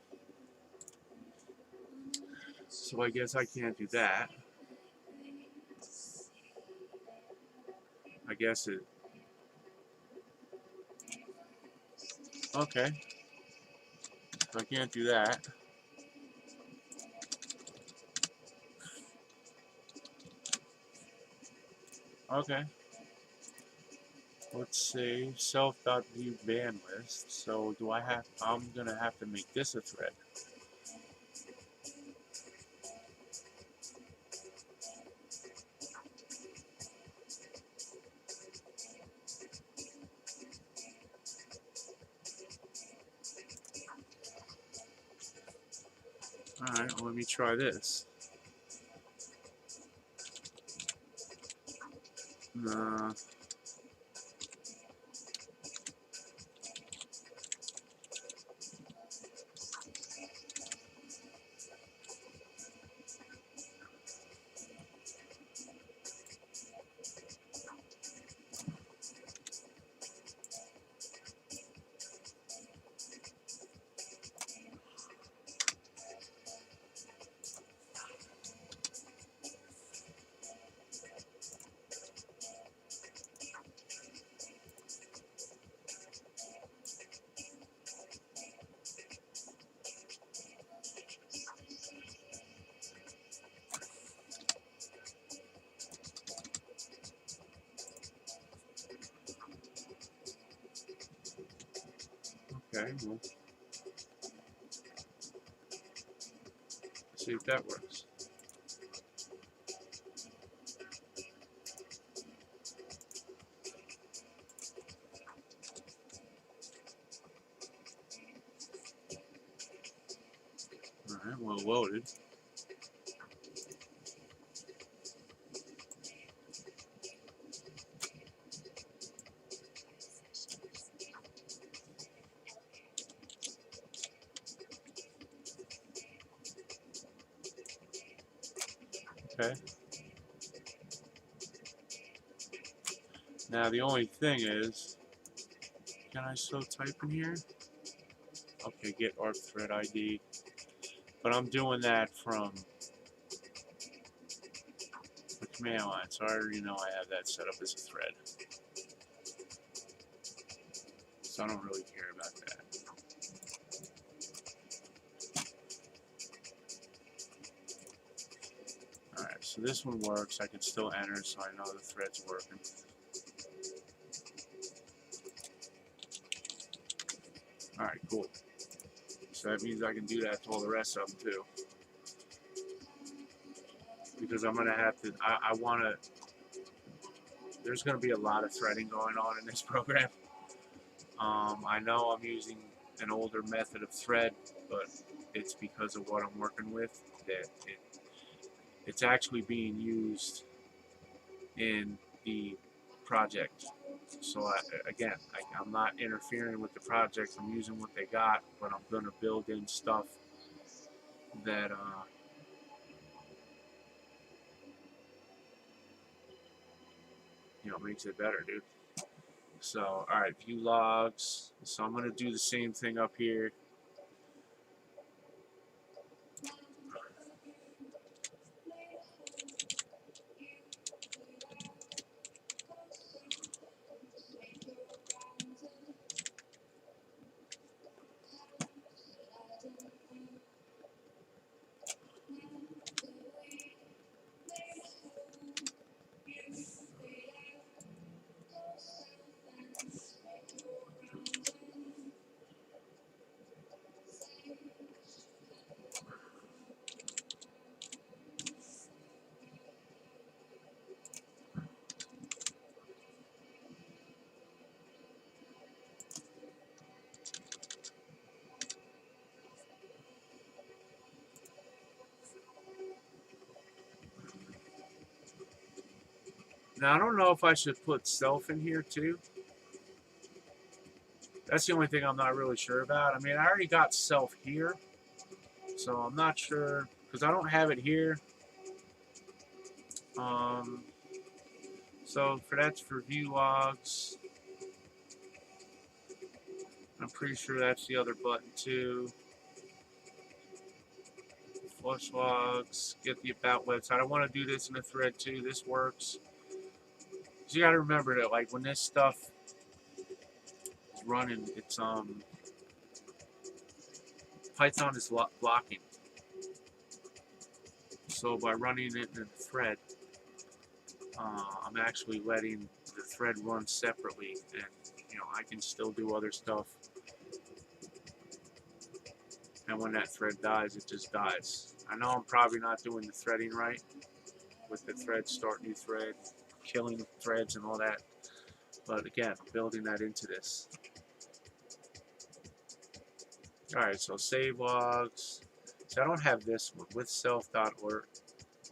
[SPEAKER 1] So I guess I can't do that. I guess it. Okay. So I can't do that. Okay. Let's say self.view ban list. So do I have, I'm gonna have to make this a thread. Alright, well, let me try this. Okay, well, see if that works. Alright, well loaded. Okay. Now the only thing is, can I still type in here? Okay, get ARC thread ID. But I'm doing that from the command line, so I already know I have that set up as a thread. So I don't really care about that. Alright, so this one works. I can still enter, so I know the thread's working. Alright, cool. So that means I can do that to all the rest of them too. Because I'm going to have to, I want to, there's going to be a lot of threading going on in this program. I know I'm using an older method of thread, but it's because of what I'm working with that it's actually being used in the project. So I'm not interfering with the project. I'm using what they got, but I'm going to build in stuff that makes it better, dude. So, all right, view logs. So I'm going to do the same thing up here. Now, I don't know if I should put self in here too. That's the only thing I'm not really sure about. I mean, I already got self here, so I'm not sure because I don't have it here. So that's for view logs. I'm pretty sure that's the other button too. Flush logs, get the about website. I want to do this in a thread too. This works. So you got to remember that, like, when this stuff is running, it's Python is blocking. So by running it in a thread, I'm actually letting the thread run separately, and I can still do other stuff. And when that thread dies, it just dies. I know I'm probably not doing the threading right with the thread, start new thread, killing threads and all that. But again, I'm building that into this. Alright, so save logs. So I don't have this one. With self.org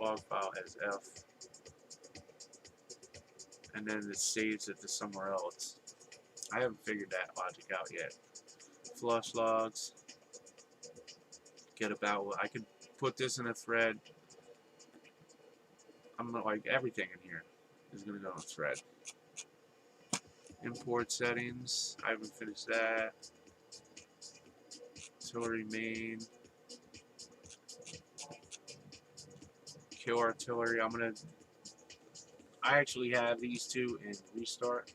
[SPEAKER 1] log file as F. And then it saves it to somewhere else. I haven't figured that logic out yet. Flush logs. Get about. I could put this in a thread. I'm not like everything in here is going to go in a thread. Import settings. I haven't finished that. Artillery main. Kill artillery. I actually have these two in restart.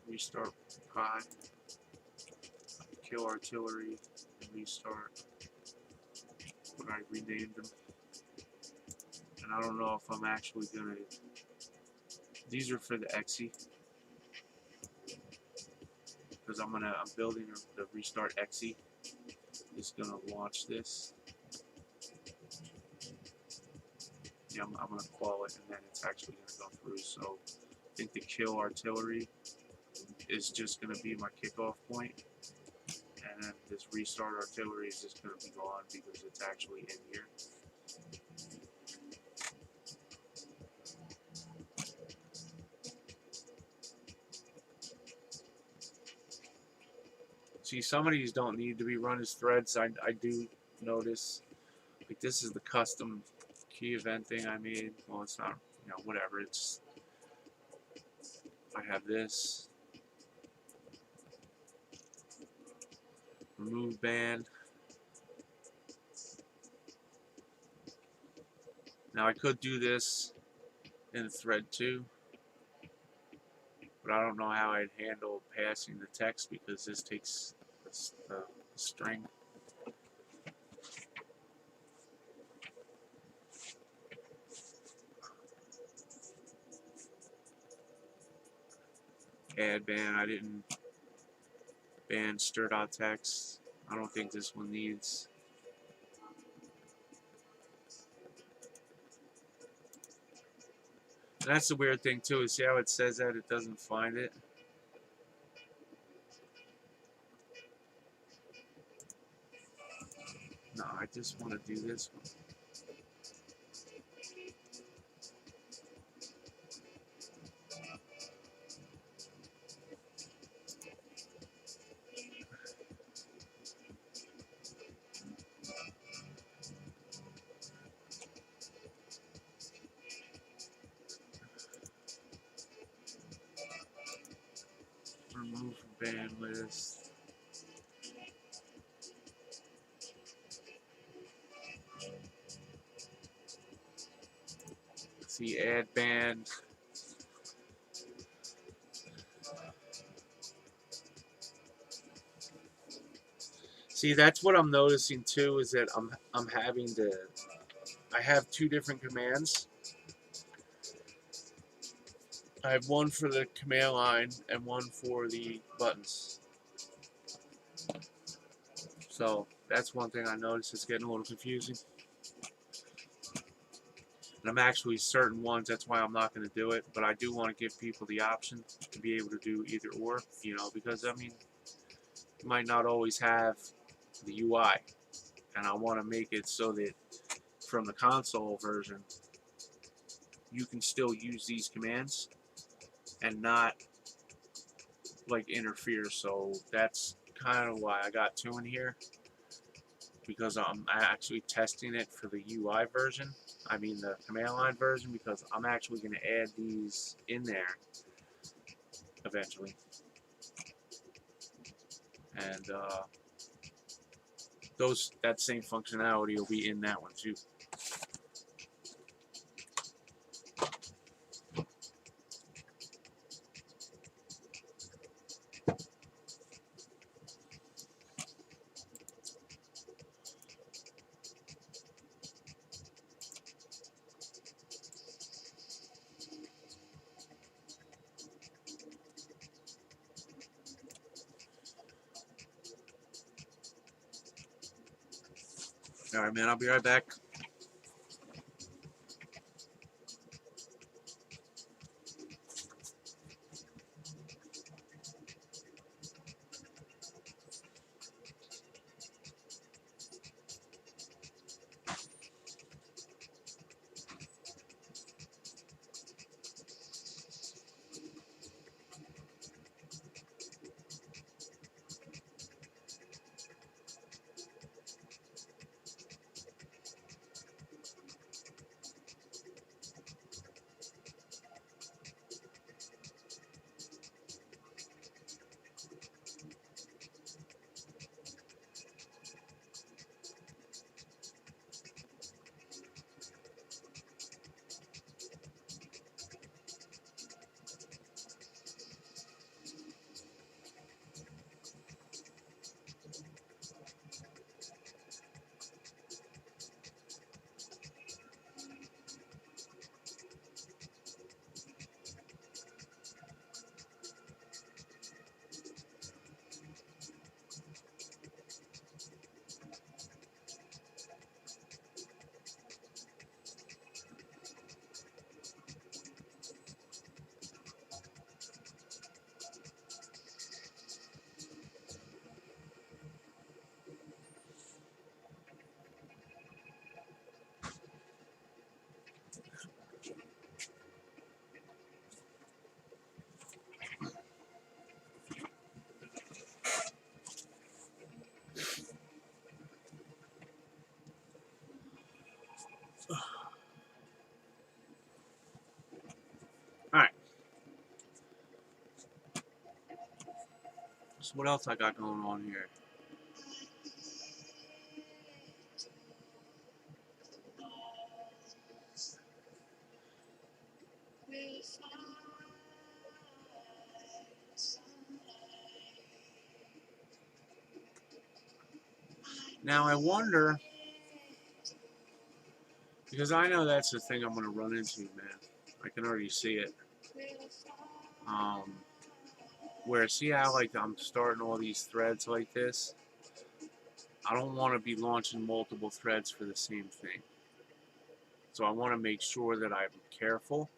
[SPEAKER 1] Restart pi. Kill artillery and restart. When I renamed them. And I don't know if I'm actually gonna. These are for the exe. Because I'm building the restart exe. It's gonna launch this. Yeah, I'm gonna qual it, and then it's actually gonna go through. So I think the kill artillery is just gonna be my kickoff point,
[SPEAKER 2] and then this restart artillery is just going to be gone because it's actually in here. See, some of these don't need to be run as threads. I do notice, like this is the custom key event thing I made. Well, it's not, whatever. It's, I have this. Remove band. Now I could do this in thread 2, but I don't know how I'd handle passing the text because this takes the string. Add band. I didn't band stir.text. I don't think this one needs. And that's the weird thing too, is see how it says that it doesn't find it. No, I just want to do this one. Remove from band list. See, add band. See, that's what I'm noticing too, is that I'm having to. I have 2 different commands. I have one for the command line and one for the buttons. So that's one thing I noticed. It's getting a little confusing. And I'm actually certain ones, that's why I'm not going to do it. But I do want to give people the option to be able to do either or, because I mean, you might not always have the UI. And I want to make it so that from the console version, you can still use these commands and not like interfere. So that's kind of why I got 2 in here, because I'm actually testing it for the UI version. I mean the command line version, because I'm actually going to add these in there eventually. And that same functionality will be in that one too. Alright, man, I'll be right back. So what else I got going on here? Now I wonder, because I know that's the thing I'm going to run into, man. I can already see it. Where, see how like I'm starting all these threads like this? I don't want to be launching multiple threads for the same thing. So I want to make sure that I'm careful.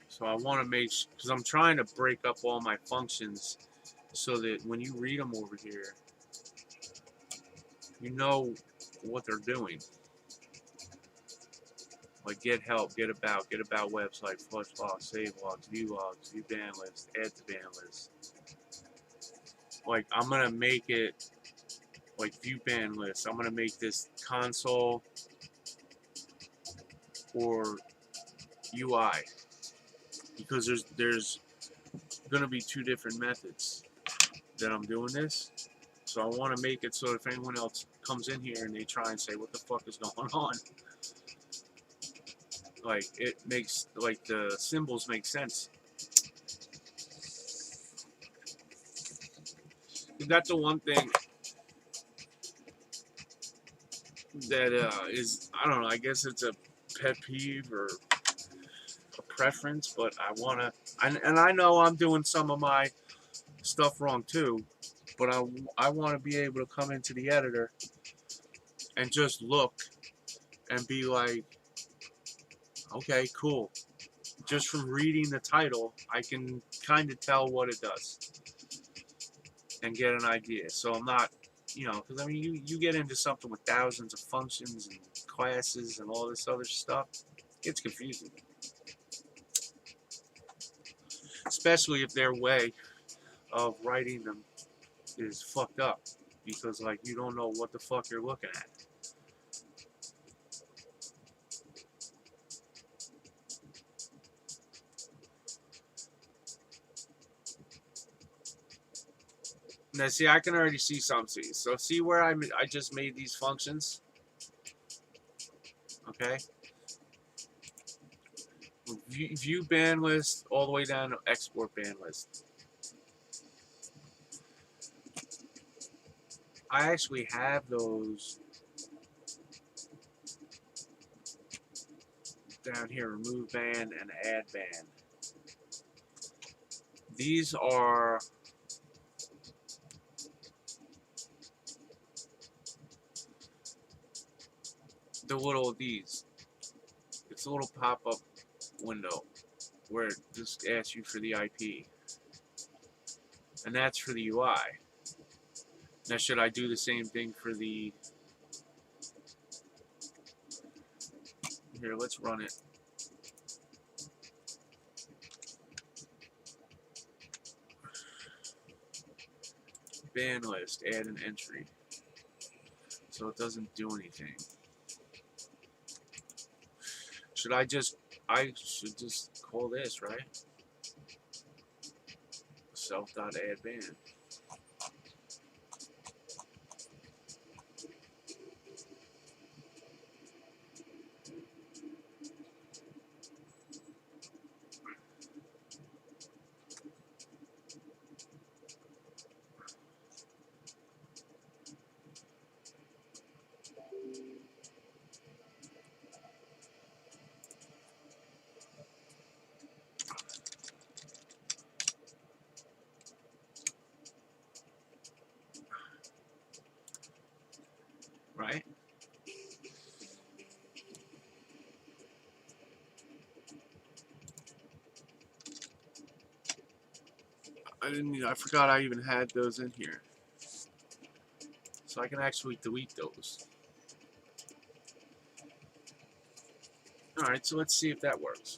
[SPEAKER 2] So I want to make, because I'm trying to break up all my functions so that when you read them over here, you know what they're doing. Like get help, get about website, flush logs, save logs, view ban list, add to ban list. Like I'm gonna make it like view ban list. I'm gonna make this console or UI because there's gonna be two different methods that I'm doing this. So I want to make it so if anyone else comes in here and they try and say what the fuck is going on, like it makes like the symbols make sense. That's the one thing that is, I don't know, I guess it's a pet peeve or a preference, but I want to, and I know I'm doing some of my stuff wrong too, but I want to be able to come into the editor and just look and be like, okay, cool. Just from reading the title, I can kind of tell what it does and get an idea. So I'm not, you know, because I mean, you get into something with thousands of functions and classes and all this other stuff, it's confusing. Especially if their way of writing them is fucked up. Because, like, you don't know what the fuck you're looking at. Now, see, I can already see some C's. So, see where I just made these functions? Okay? View ban list all the way down to export ban list. I actually have those down here, remove ban and add ban. These are the little these. It's a little pop-up window where it just asks you for the IP. And that's for the UI. Now should I do the same thing for the... Here, let's run it. Ban list, add an entry. So it doesn't do anything. I should just call this, right? Self.addBan. Right? I forgot I even had those in here. So I can actually delete those. Alright, so let's see if that works.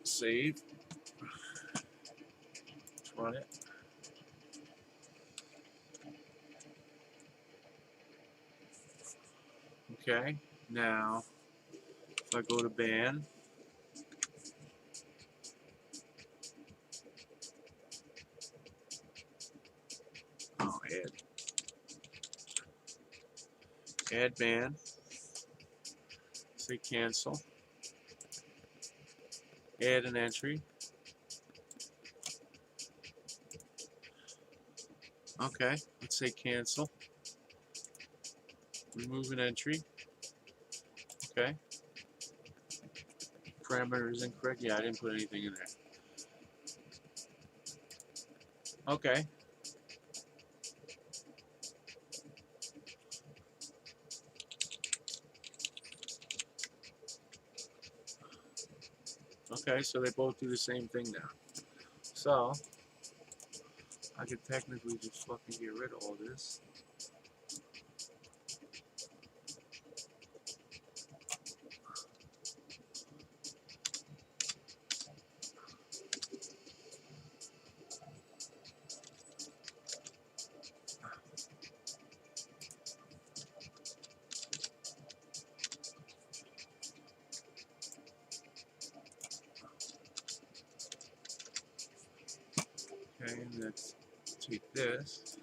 [SPEAKER 2] Save. Let's run it. Okay, now if I go to ban, oh, add ban, say cancel, add an entry. Okay, let's say cancel, remove an entry. Okay, parameter is incorrect. Yeah, I didn't put anything in there. Okay. Okay, so they both do the same thing now. So I could technically just fucking get rid of all this. Okay, let's take this.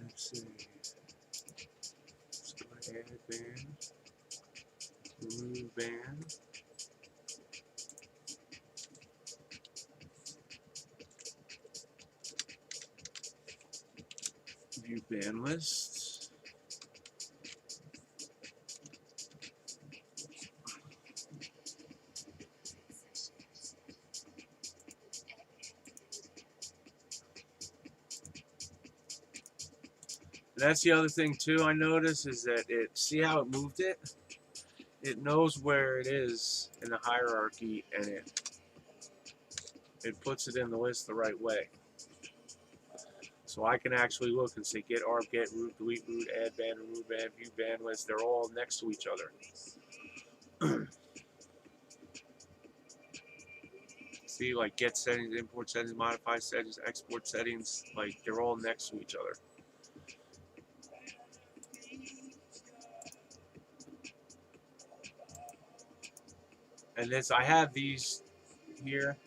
[SPEAKER 2] Let's see. So add band, remove band. View band lists. That's the other thing too I noticed is that see how it moved it? It knows where it is in the hierarchy and it puts it in the list the right way. So I can actually look and say get arp, get root, delete root, add band, remove band, view band list. They're all next to each other. See, like get settings, import settings, modify settings, export settings, like they're all next to each other. And this, I have these here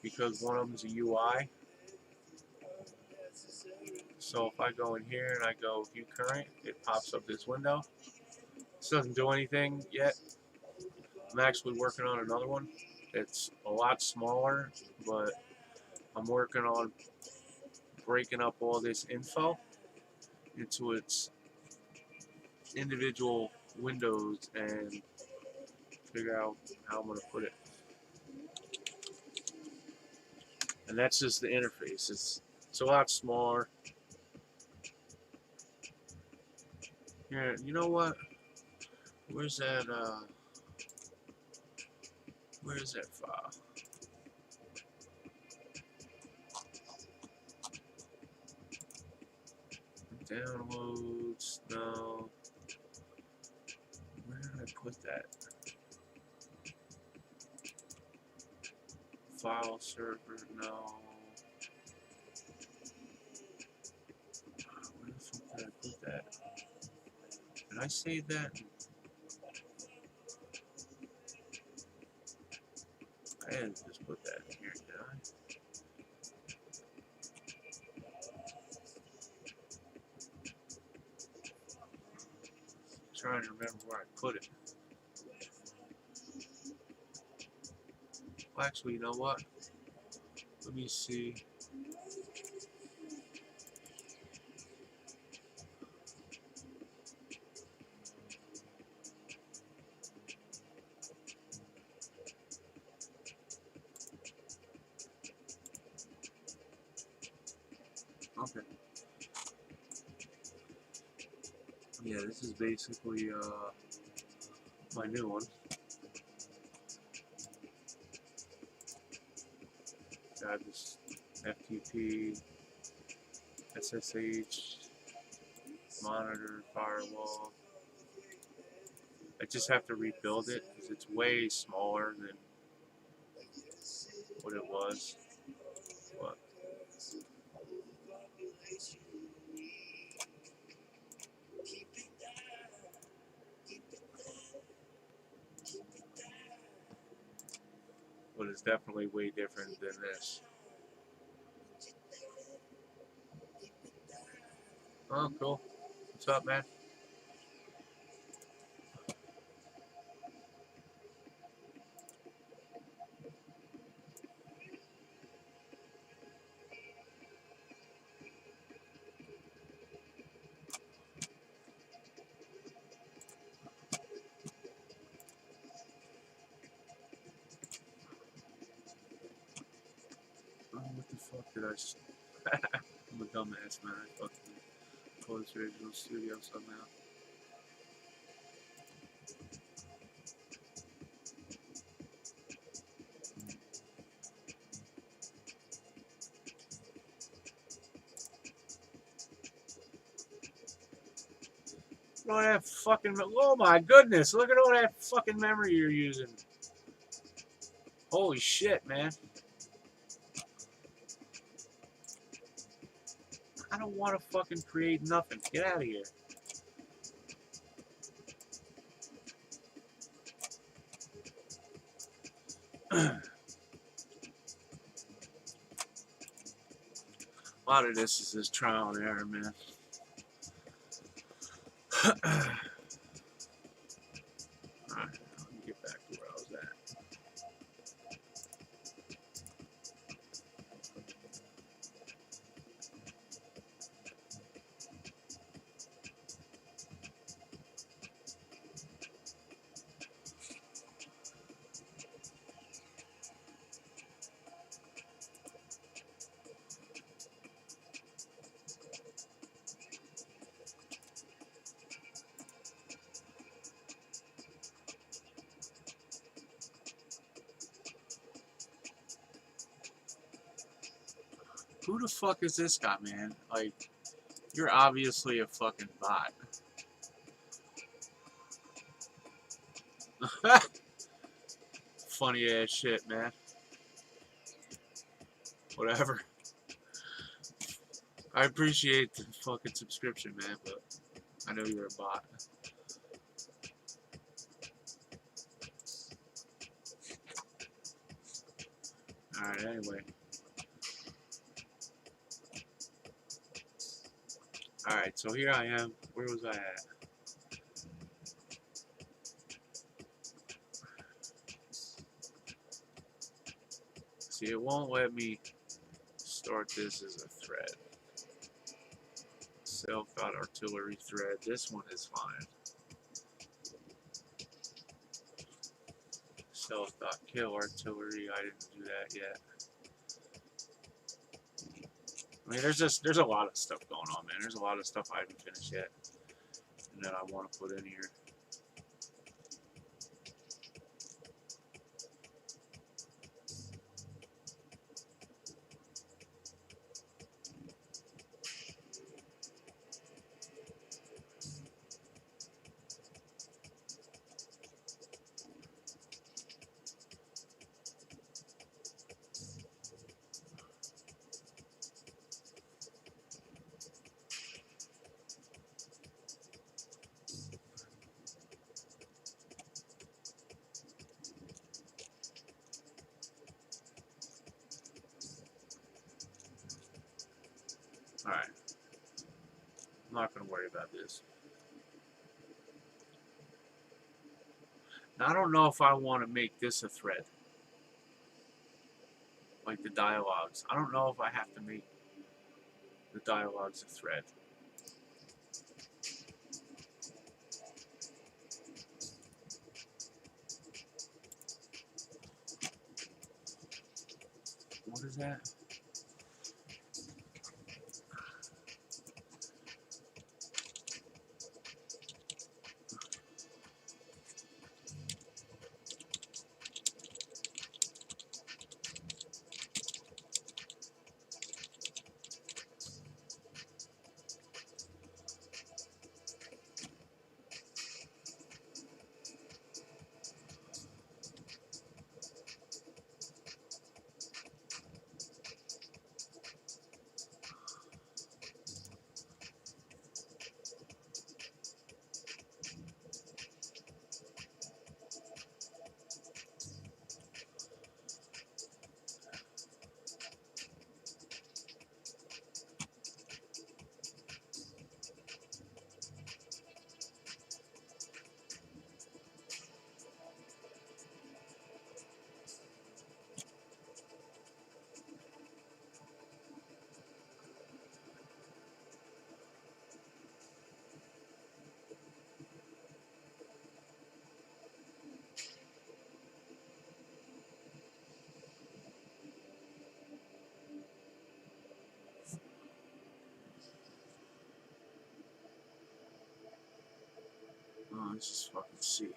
[SPEAKER 2] because one of them's a UI. So if I go in here and I go view current, it pops up this window. This doesn't do anything yet. I'm actually working on another one. It's a lot smaller, but I'm working on breaking up all this info into its individual windows and figure out how I'm going to put it. And that's just the interface. It's a lot smaller. Here, you know what? Where's that file? Downloads, no. Where did I put that? File server, no. Where the fuck did I put that? Did I save that? I didn't just put that in here, did I? I'm trying to remember where I put it. Well, actually, you know what? Let me see. Okay. Yeah, this is basically my new one. Got this FTP, SSH, monitor, firewall. I just have to rebuild it because it's way smaller than what it was. But it's definitely way different than this. Oh, cool. What's up, man? Oh, what the fuck did I... I'm a dumbass, man. I fucking closed Original Studio somehow. Look at all that fucking... Oh my goodness! Look at all that fucking memory you're using. Holy shit, man. I don't want to fucking create nothing. Get out of here. A lot of this is just trial and error, man. Alright, let me get back to where I was at. Who the fuck is this guy, man? Like, you're obviously a fucking bot. Funny ass shit, man. Whatever. I appreciate the fucking subscription, man, but I know you're a bot. Alright, anyway. Alright, so here I am. Where was I at? See, it won't let me start this as a thread. Self.artillery thread. This one is fine. Self.kill artillery. I didn't do that yet. I mean, there's a lot of stuff going on, man. There's a lot of stuff I haven't finished yet, and that I want to put in here. Alright. I'm not going to worry about this. Now, I don't know if I want to make this a thread. Like the dialogues. I don't know if I have to make the dialogues a thread. What is that? let's just fucking see.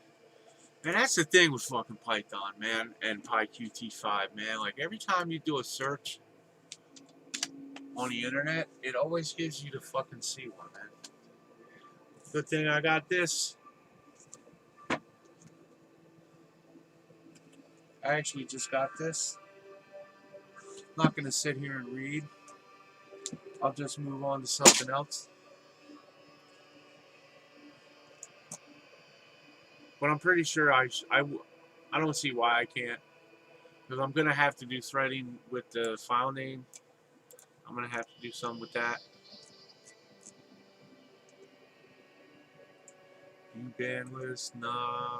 [SPEAKER 2] And that's the thing with fucking Python, man, and PyQt5, man. Like every time you do a search on the internet, it always gives you the fucking C one, man. Good thing I got this. I actually just got this. Not gonna sit here and read. I'll just move on to something else. But I'm pretty sure I don't see why I can't. Because I'm gonna have to do threading with the file name. I'm gonna have to do some with that. View bandlist, nah.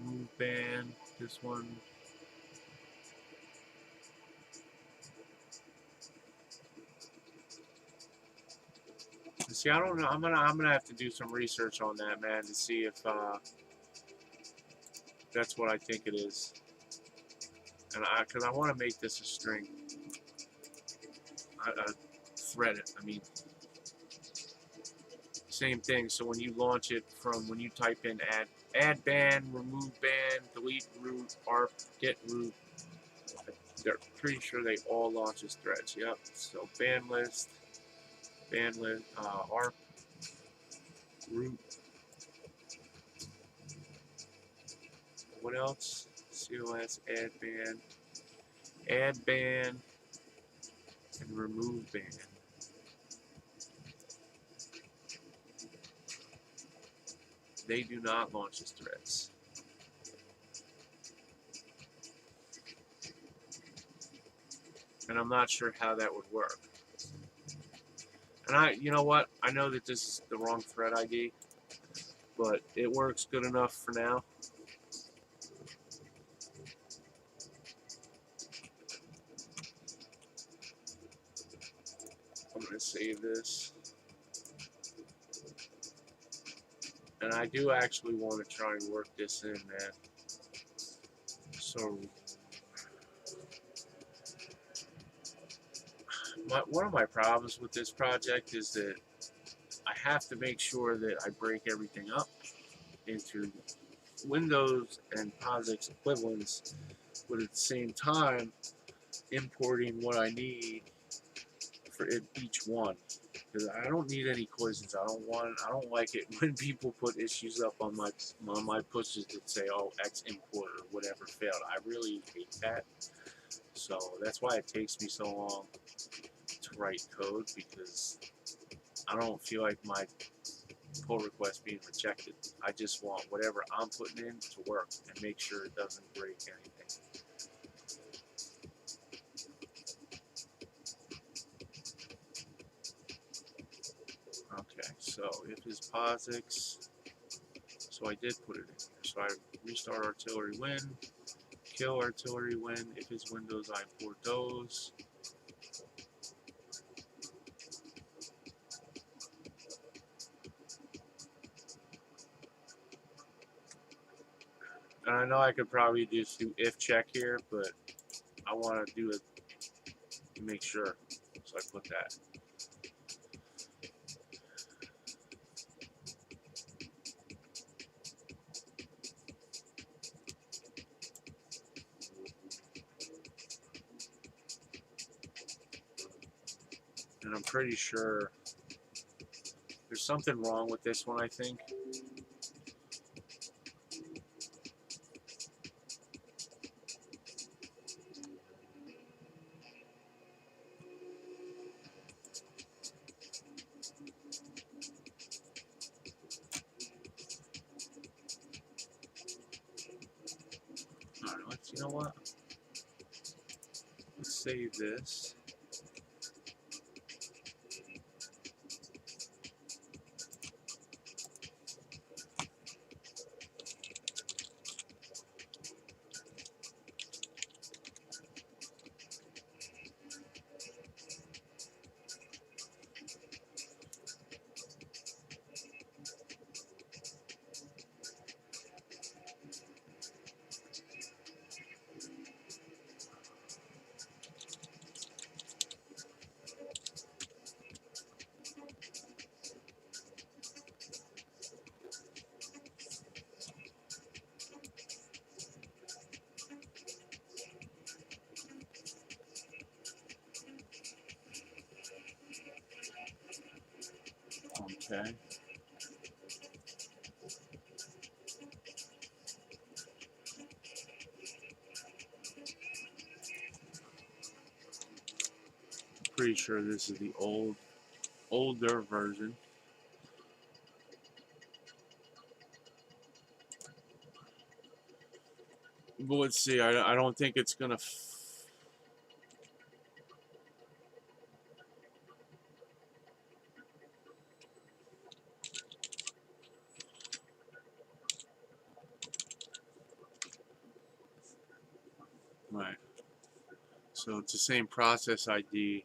[SPEAKER 2] Move band, this one. See, I don't know. I'm gonna have to do some research on that, man, to see if that's what I think it is. And because I want to make this a string. Thread it. I mean, same thing. So when you launch it from when you type in add band, remove band, delete root, arp, get root, they're pretty sure they all launch as threads. Yep. So band list, arp, root. What else? COS, add band, and remove band. They do not launch as threads. And I'm not sure how that would work. And you know what? I know that this is the wrong thread ID, but it works good enough for now. I'm going to save this. And I do actually want to try and work this in, man. So, one of my problems with this project is that I have to make sure that I break everything up into Windows and POSIX equivalents, but at the same time importing what I need for each one. Because I don't need any collisions. I don't like it when people put issues up on my pushes that say, "Oh, X import or whatever failed." I really hate that. So that's why it takes me so long to write code, because I don't feel like my pull request being rejected. I just want whatever I'm putting in to work and make sure it doesn't break anything. Okay, so if his POSIX, so I did put it in here. So I restart artillery win, kill artillery win. If his windows, I import those. And I know I could probably just do if check here, but I want to do it to make sure. So I put that. And I'm pretty sure there's something wrong with this one, I think. Alright, you know what? Let's save this. Okay. Pretty sure this is the older version. But let's see. I don't think it's gonna. Right. So it's the same process ID.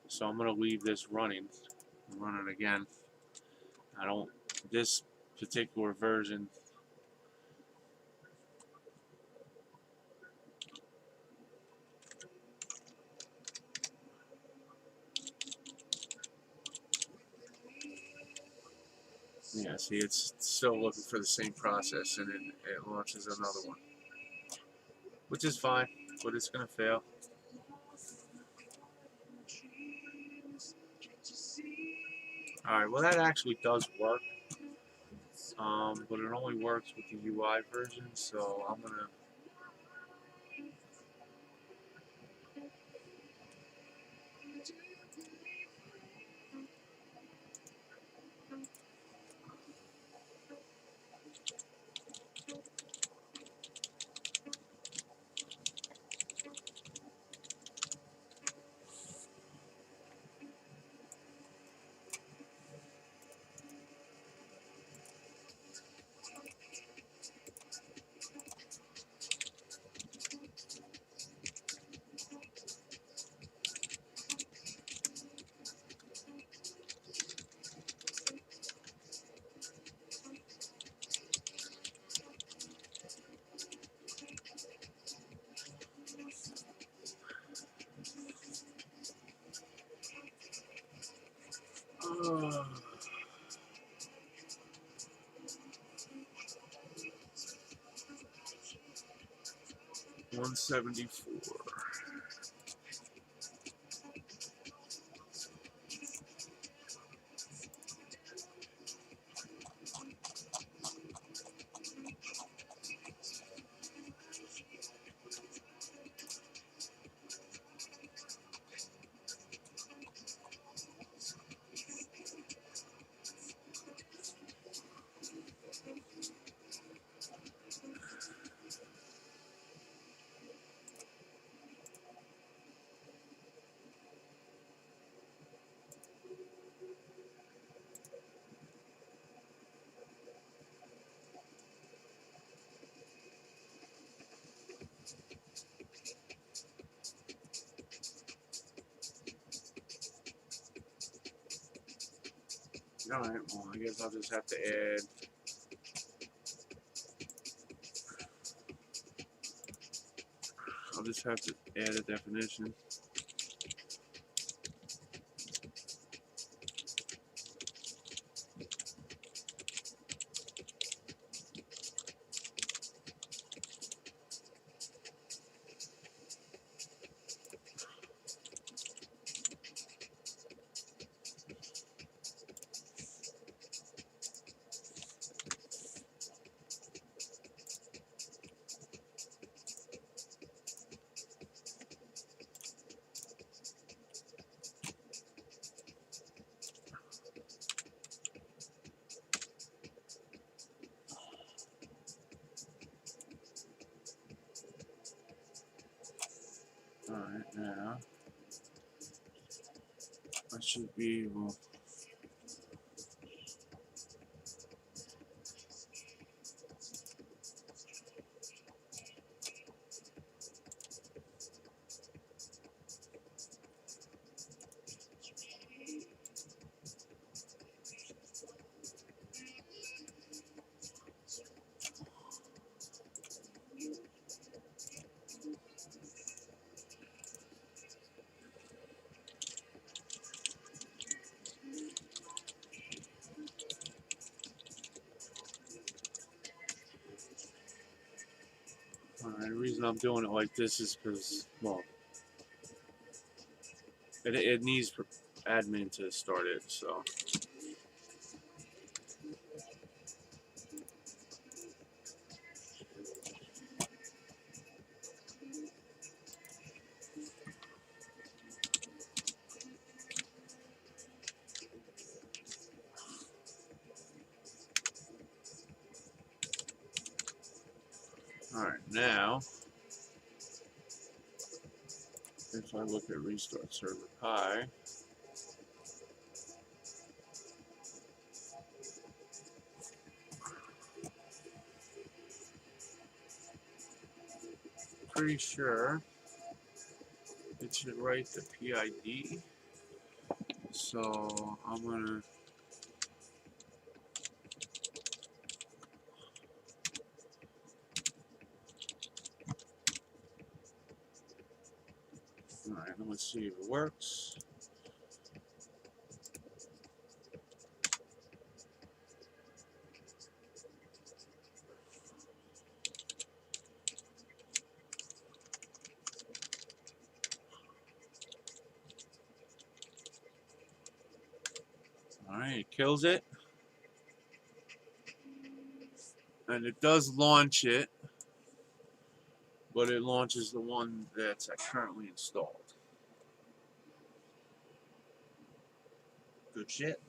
[SPEAKER 2] So I'm gonna leave this running. Run it again. I don't. This particular version. Yeah, see, it's still looking for the same process, and it launches another one, which is fine, but it's gonna fail. All right, well that actually does work, but it only works with the UI version, so I'm gonna. Uh, 174. All right, well I guess I'll just have to add. I'll just have to add a definition. All right, now I should be able. All right, the reason I'm doing it like this is because, well, it needs admin to start it, so. now, if I look at restart server Pi, pretty sure it should write the PID. So I'm gonna alright, let's see if it works. Alright, it kills it. And it does launch it, but it launches the one that's currently installed. Good shit.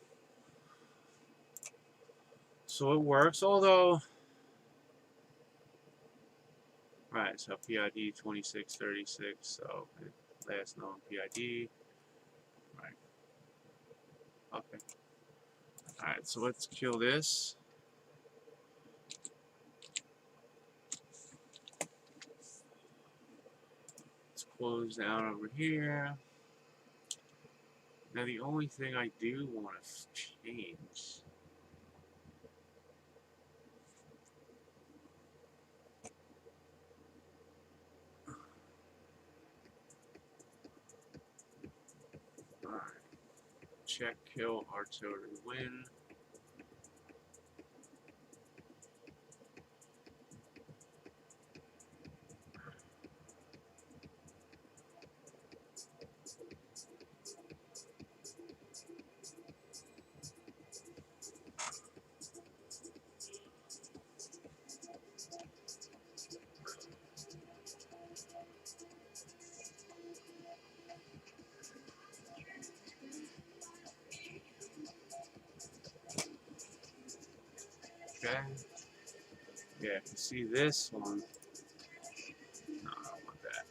[SPEAKER 2] So it works, although, right, so PID 2636, so last known PID, right, okay. Alright, so let's kill this. Let's close down over here. Now the only thing I do want to change check kill artillery win. Okay. Yeah, I can see this one. No, I don't want that.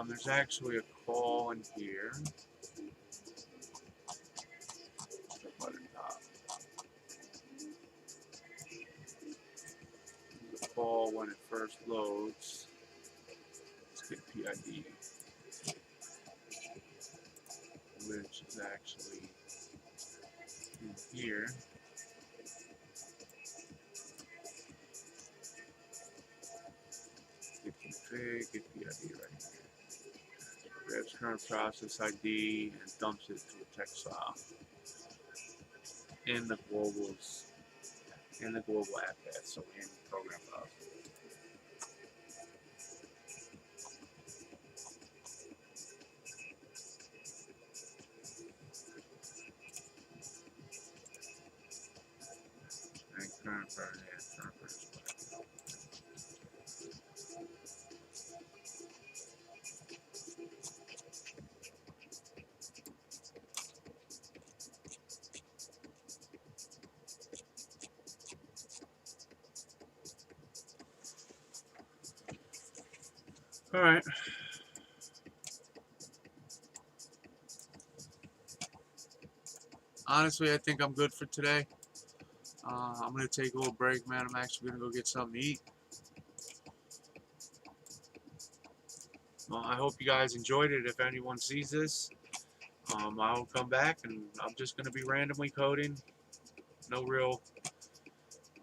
[SPEAKER 2] There's actually a call in here. Up at the top. There's a call when it first loads. Let's get PID, which is actually in here. Get config, get PID right here. Grabs current process ID and dumps it to a text file in the global app path, so in program browser. And current version, yeah, current version. All right. Honestly, I think I'm good for today. I'm gonna take a little break, man. I'm actually gonna go get something to eat. Well, I hope you guys enjoyed it. If anyone sees this, I'll come back and I'm just gonna be randomly coding. No real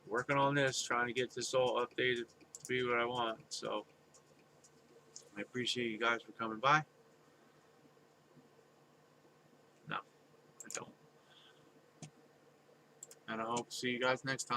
[SPEAKER 2] working on this, trying to get this all updated to be what I want. So I appreciate you guys for coming by. No, I don't. And I hope to see you guys next time.